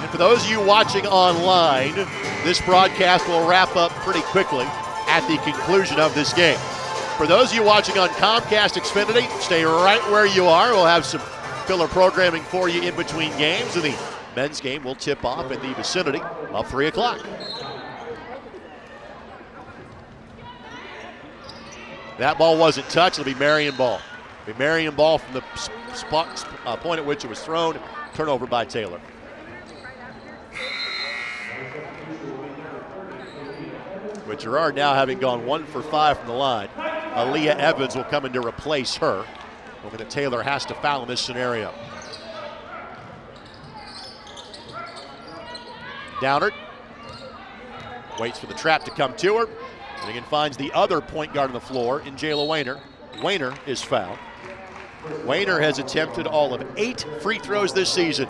And for those of you watching online, this broadcast will wrap up pretty quickly at the conclusion of this game. For those of you watching on Comcast Xfinity, stay right where you are. We'll have some filler programming for you in between games, and the men's game will tip off in the vicinity of 3 o'clock. That ball wasn't touched. It'll be Marian ball. It'll be Marian ball from the point at which it was thrown. Turnover by Taylor. With Gerard now having gone 1 for 5 from the line, Aaliyah Evans will come in to replace her. Hoping that Taylor has to foul in this scenario. Downard waits for the trap to come to her. And again finds the other point guard on the floor in Jayla Wayner. Wayner is fouled. Wayner has attempted all of 8 free throws this season.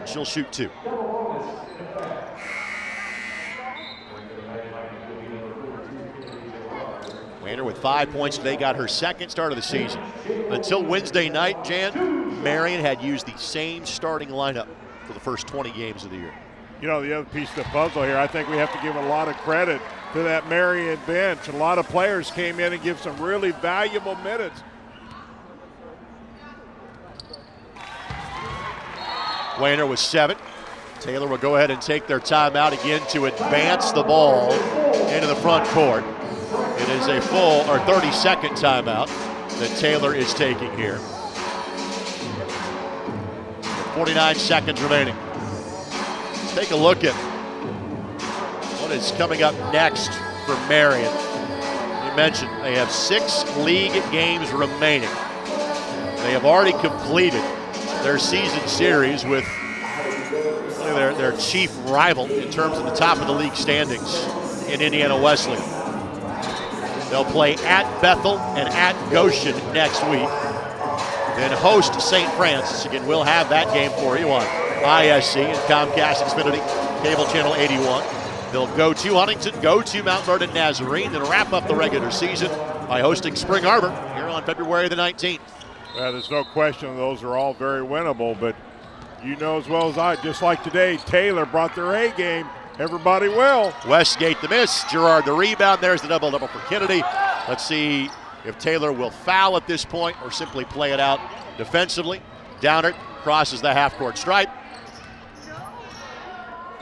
She'll shoot 2. Wayner with 5 points today, got her second start of the season. Until Wednesday night, Jan, Marian had used the same starting lineup for the first 20 games of the year. The other piece of the puzzle here, I think we have to give a lot of credit to that Marian bench. A lot of players came in and give some really valuable minutes. Wayner with 7. Taylor will go ahead and take their timeout again to advance the ball into the front court. It is a full 30-second timeout that Taylor is taking here. 49 seconds remaining. Let's take a look at what is coming up next for Marian. You mentioned they have 6 league games remaining. They have already completed their season series with their chief rival in terms of the top of the league standings in Indiana Wesleyan. They'll play at Bethel and at Goshen next week. Then host St. Francis. Again, we'll have that game for you on ISC and Comcast Xfinity, cable channel 81. They'll go to Huntington, go to Mount Vernon Nazarene, then wrap up the regular season by hosting Spring Arbor here on February the 19th. Well, there's no question those are all very winnable, but you know as well as I, just like today, Taylor brought their A game. Everybody will. Westgate the miss, Gerard the rebound. There's the double-double for Kennedy. Let's see if Taylor will foul at this point or simply play it out defensively. Downert crosses the half-court stripe.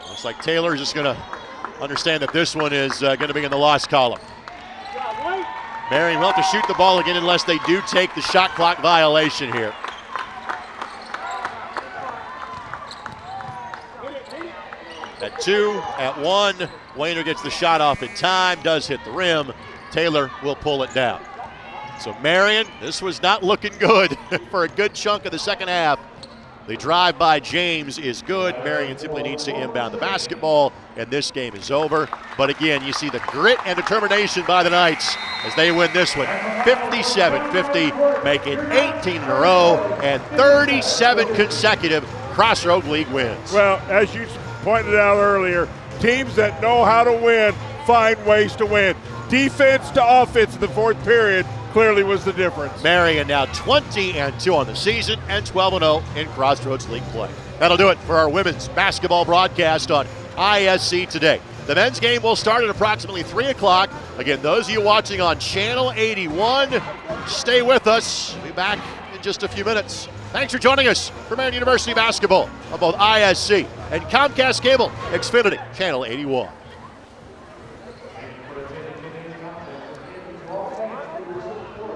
Looks like Taylor's just going to understand that this one is going to be in the loss column. Marian will have to shoot the ball again unless they do take the shot clock violation here. At 2, at 1, Wayner gets the shot off in time, does hit the rim. Taylor will pull it down. So Marian, this was not looking good for a good chunk of the second half. The drive by James is good. Marian simply needs to inbound the basketball, and this game is over. But again, you see the grit and determination by the Knights as they win this one. 57-50, make it 18 in a row and 37 consecutive Crossroads League wins. Well, as you pointed out earlier, teams that know how to win find ways to win. Defense to offense in the fourth period clearly was the difference. Marian now 20-2 on the season and 12-0 in Crossroads League play. That'll do it for our women's basketball broadcast on ISC today. The men's game will start at approximately 3 o'clock. Again, those of you watching on Channel 81, stay with us. We'll be back in just a few minutes. Thanks for joining us for Marian University basketball on both ISC and Comcast Cable Xfinity Channel 81.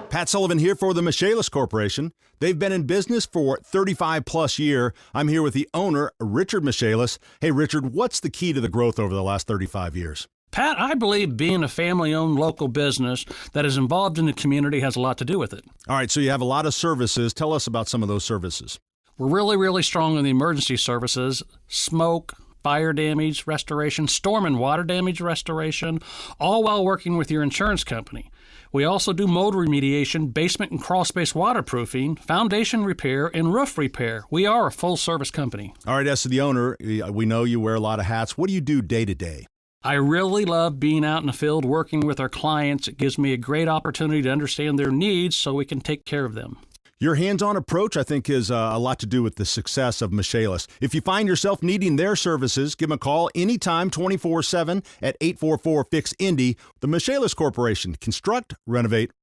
Pat Sullivan here for the Michaelis Corporation. They've been in business for 35 plus years. I'm here with the owner, Richard Michaelis. Hey, Richard, what's the key to the growth over the last 35 years? Pat, I believe being a family-owned local business that is involved in the community has a lot to do with it. All right, so you have a lot of services. Tell us about some of those services. We're really, really strong in the emergency services, smoke, fire damage restoration, storm and water damage restoration, all while working with your insurance company. We also do mold remediation, basement and crawl space waterproofing, foundation repair, and roof repair. We are a full-service company. All right, as to the owner, we know you wear a lot of hats. What do you do day to day? I really love being out in the field working with our clients. It gives me a great opportunity to understand their needs so we can take care of them. Your hands-on approach, I think, is a lot to do with the success of Michaelis. If you find yourself needing their services, give them a call anytime, 24/7 at 844-FIX-INDY. The Michaelis Corporation. Construct, renovate,